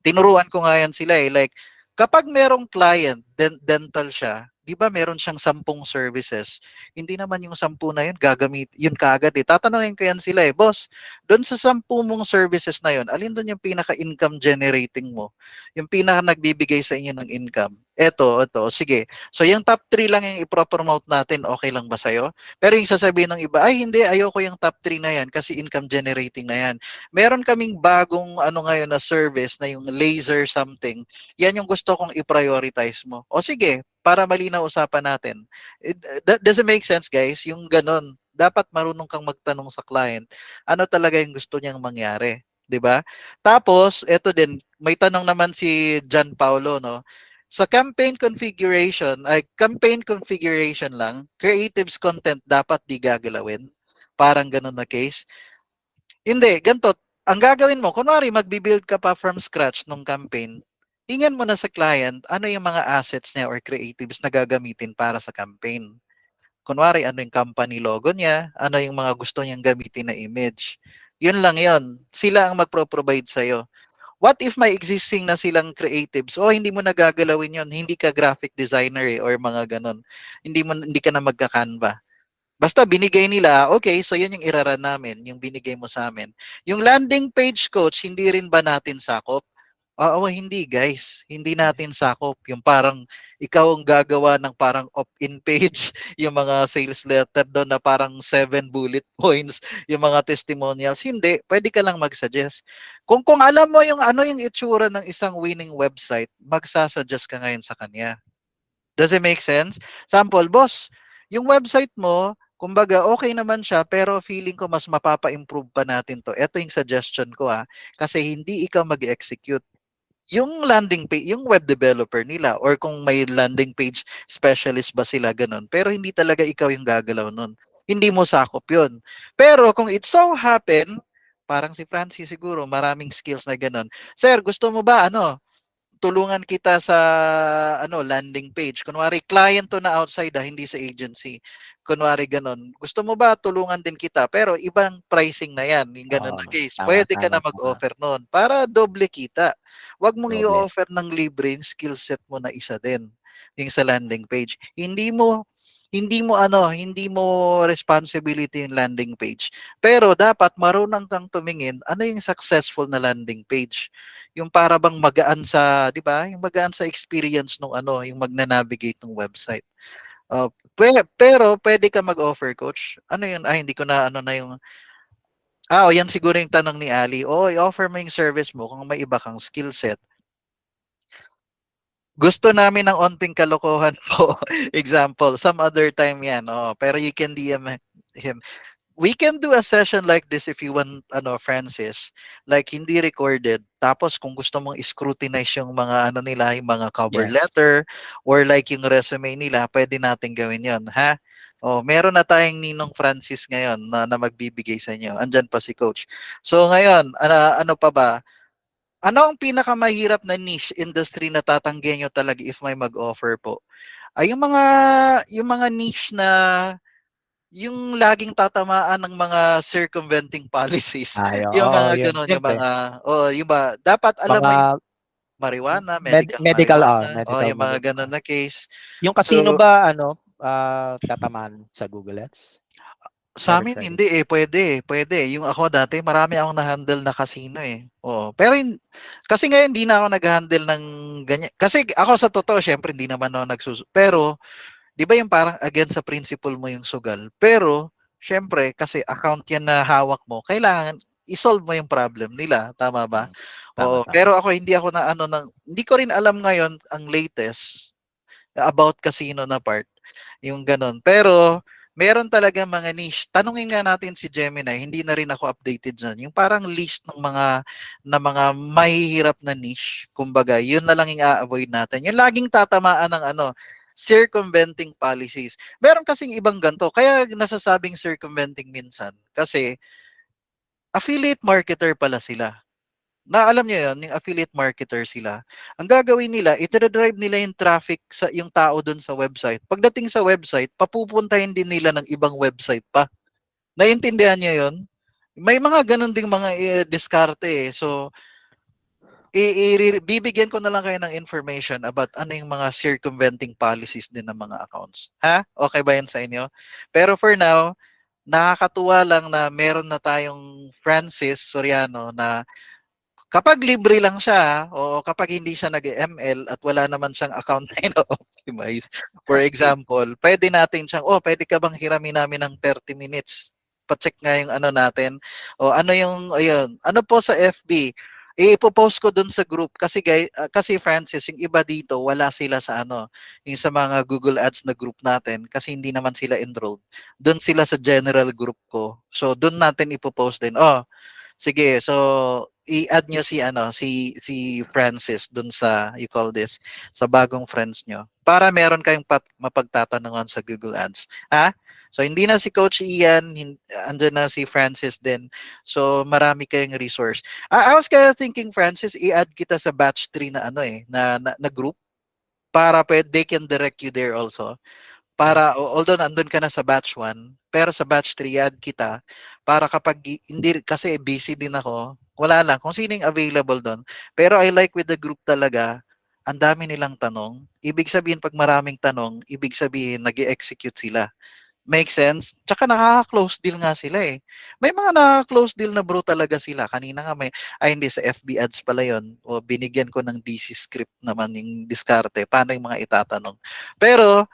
Tinuruan ko nga yan sila eh. Like, kapag merong client, dental siya, di ba meron siyang 10 services. Hindi naman yung 10 na yun, gagamit, yun kaagad eh. Tatanungin ko yan sila eh, boss, doon sa 10 mong services na yun, alin doon yung pinaka-income generating mo? Yung pinaka nagbibigay sa inyo ng income? Ito, sige. So yung top 3 lang yung ipropromote natin, okay lang ba sa'yo? Pero yung sasabihin ng iba, ay hindi, ayoko yung top 3 na yan kasi income generating na yan. Meron kaming bagong ano ngayon na service na yung laser something. Yan yung gusto kong i-prioritize mo. O sige, para malinaw usapan natin. That doesn't make sense, guys. Yung ganon. Dapat marunong kang magtanong sa client. Ano talaga yung gusto niyang mangyari? 'Di ba? Tapos, eto din, may tanong naman si John Paulo, no? Sa campaign configuration lang, creatives content dapat di gagalawin. Parang ganun na case. Hindi, ganito. Ang gagawin mo, kunwari magbi-build ka pa from scratch nung campaign, tingnan mo na sa client ano yung mga assets niya or creatives na gagamitin para sa campaign. Kunwari, ano yung company logo niya, ano yung mga gusto niyang gamitin na image. Yun lang yun. Sila ang magpro-provide sa'yo. What if may existing na silang creatives? O hindi mo nagagalawin yun. Hindi ka graphic designer eh, or mga ganun. Hindi ka na magka-Canva. Basta binigay nila, okay, so yun yung iraran namin, yung binigay mo sa amin. Yung landing page coach, hindi rin ba natin sakop? Oo, hindi guys. Hindi natin sakop. Yung parang ikaw ang gagawa ng parang opt-in page, yung mga sales letter doon na parang 7 bullet points, yung mga testimonials. Hindi, pwede ka lang mag-suggest. Kung alam mo yung ano yung itsura ng isang winning website, magsasuggest ka ngayon sa kanya. Does it make sense? Sample, boss, yung website mo, kumbaga okay naman siya pero feeling ko mas mapapa-improve pa natin to. Ito yung suggestion ko kasi hindi ikaw mag-execute. Yung landing page, yung web developer nila or kung may landing page specialist ba sila ganun. Pero hindi talaga ikaw yung gagalaw nun. Hindi mo sakop yun. Pero kung it so happen, parang si Francis siguro, maraming skills na ganun. Sir, gusto mo ba tulungan kita sa landing page. Kunwari client to na outside hindi sa agency. Kunwari ganun. Gusto mo ba tulungan din kita pero ibang pricing na 'yan. Yung ganun Oo, na case. tama, Pwede ka tama, na tama. mag-offer noon para doble kita. Huwag mong Doble. i-offer ng libre yung skill set mo na isa din. Yung sa landing page. Hindi mo responsibility yung landing page. Pero dapat marunong kang tumingin ano yung successful na landing page. Yung para bang magaan sa, 'di ba? Yung magaan sa experience nung yung magna-navigate ng website. Pero pwede ka mag-offer coach. Ano yun? Hindi ko na ano na yung yan siguro yung tanong ni Ali. I-offer mo yung service mo kung may iba kang skill set. Gusto namin ng onting kalokohan po. Example, some other time yan. Pero you can DM him. We can do a session like this if you want, Francis, like hindi recorded. Tapos kung gusto mong scrutinize yung mga nila, yung mga cover Yes. letter or like yung resume nila, pwede natin gawin 'yon, ha? Meron na tayong Ninong Francis ngayon na magbibigay sa inyo. Andyan pa si coach. So ngayon, ano pa ba? Ano ang pinakamahirap na niche industry na tatanggihan nyo talaga if may mag-offer po? Ay yung mga niche na yung laging tatamaan ng mga circumventing policies, Ay, yung oo, mga yun. gano'n, yung Siyempre, mga yung ba dapat alam mo yung mga marijuana, medical, yung medical. mga gano'n na case. Yung casino So, ba, tatamaan sa Google Ads? sa Meron amin siya din. hindi pwede. Yung ako dati marami akong na-handle na casino eh. Oo, pero kasi ngayon hindi na ako nag-handle ng ganyan. Kasi ako sa totoo, syempre hindi naman ako pero 'di ba yung parang against sa principle mo yung sugal. Pero syempre kasi account yan na hawak mo, kailangan i-solve mo yung problem nila, tama ba? Mm. Tama, Oo, tama. pero ako hindi ko rin alam ngayon ang latest about casino na part, yung ganun. Pero meron talaga mga niche. Tanungin nga natin si Gemini, hindi na rin ako updated dyan. Yung parang list ng mga mahihirap na niche. Kumbaga, yun na lang yung a-avoid natin. Yung laging tatamaan ng circumventing policies. Meron kasing ibang ganto. Kaya nasasabing circumventing minsan. Kasi affiliate marketer pala sila. Na alam niyo 'yon, yung affiliate marketer sila. Ang gagawin nila, ite-drive nila yung traffic sa yung tao doon sa website. Pagdating sa website, papupuntahin din nila ng ibang website pa. Naiintindihan niyo 'yon? May mga ganun ding mga diskarte eh. So, bibigyan ko na lang kayo ng information about ano yung mga circumventing policies din ng mga accounts. Ha? Okay ba yan sa inyo? Pero for now, nakakatuwa lang na meron na tayong Francis Soriano na kapag libre lang siya, o kapag hindi siya nag-ML at wala naman siyang account na ino-optimize, for example, pwede natin siyang, oh, pwede ka bang hiramin namin ng 30 minutes? Pa-check nga yung ano natin. O ano yung, ayun, ano po sa FB? Ipo-post ko dun sa group kasi kasi Francis, yung iba dito wala sila sa ano, yung sa mga Google Ads na group natin kasi hindi naman sila enrolled. Doon sila sa general group ko. So doon natin ipo-post din. Oh, sige, so i-add nyo si ano si Francis dun sa you call this sa bagong friends nyo para meron kayong mapagtatanungan sa Google Ads. Ha? So hindi na si Coach Ian, andyan na si Francis din. So marami kayong resource. I was kind of thinking Francis, i-add kita sa batch 3 na ano na group para they can direct you there also para although nandun ka na sa batch 1, pero sa batch 3 add kita para kapag hindi kasi busy din ako, wala lang kung sino yung available doon. Pero I like with the group talaga, ang dami nilang tanong. Ibig sabihin pag maraming tanong, ibig sabihin nag-execute sila. Make sense? Tsaka nakaka-close deal nga sila eh. May mga nakaka-close deal na bro talaga sila. Kanina nga ay hindi sa FB ads pala yon. O binigyan ko ng DC script naman yung diskarte. Paano yung mga itatanong. Pero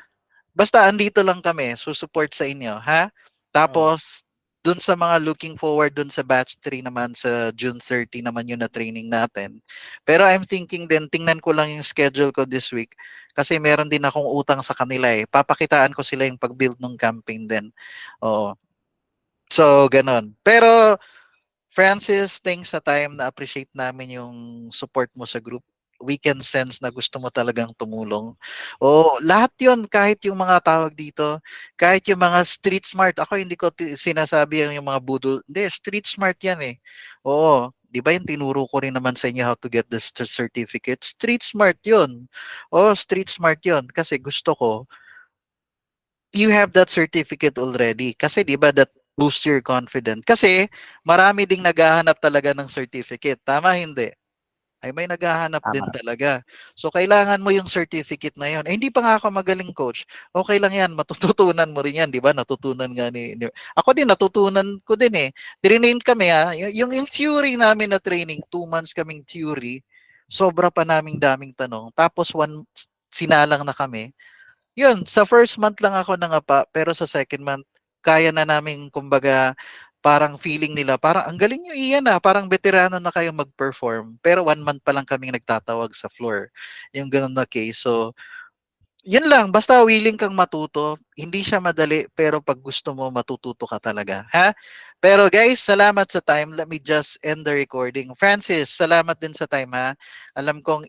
basta andito lang kami, susupport sa inyo, ha? Mm. Tapos, dun sa mga looking forward dun sa batch 3 naman sa June 30 naman yun na training natin. Pero I'm thinking din, tingnan ko lang yung schedule ko this week kasi meron din akong utang sa kanila eh. Papakitaan ko sila yung pag-build ng campaign din. Oo. So, ganun. Pero Francis, thanks sa time na appreciate namin yung support mo sa group. We can sense na gusto mo talagang tumulong. O lahat yon kahit yung mga tawag dito, kahit yung mga street smart. Ako hindi ko sinasabi yung mga budol. Hindi, street smart yan eh. Oo. Di ba yung tinuro ko rin naman sa inyo how to get the certificate? Street smart yun. Oo, street smart yun. Kasi gusto ko, you have that certificate already. Kasi 'di ba that boosts your confidence. Kasi marami ding naghahanap talaga ng certificate. Tama hindi? Ay may naghahanap din Tama. talaga. So kailangan mo yung certificate na 'yon. Eh, hindi pa nga ako magaling coach. Okay lang 'yan, matututunan mo rin 'yan, 'di ba? Natutunan nga ako din natutunan ko din eh. Trinain kami yung theory namin na training, 2 months kaming theory. Sobra pa naming daming tanong. Tapos sinalang na kami. Yun, sa first month lang ako nangapa, pero sa second month, kaya na namin, kumbaga, parang feeling nila, parang ang galing nyo iyan parang veterano na kayo mag-perform. Pero 1 month pa lang kaming nagtatawag sa floor. Yung ganun na case. So, yun lang, basta willing kang matuto. Hindi siya madali, pero pag gusto mo, matututo ka talaga. Ha? Pero guys, salamat sa time. Let me just end the recording. Francis, salamat din sa time ha. Alam kong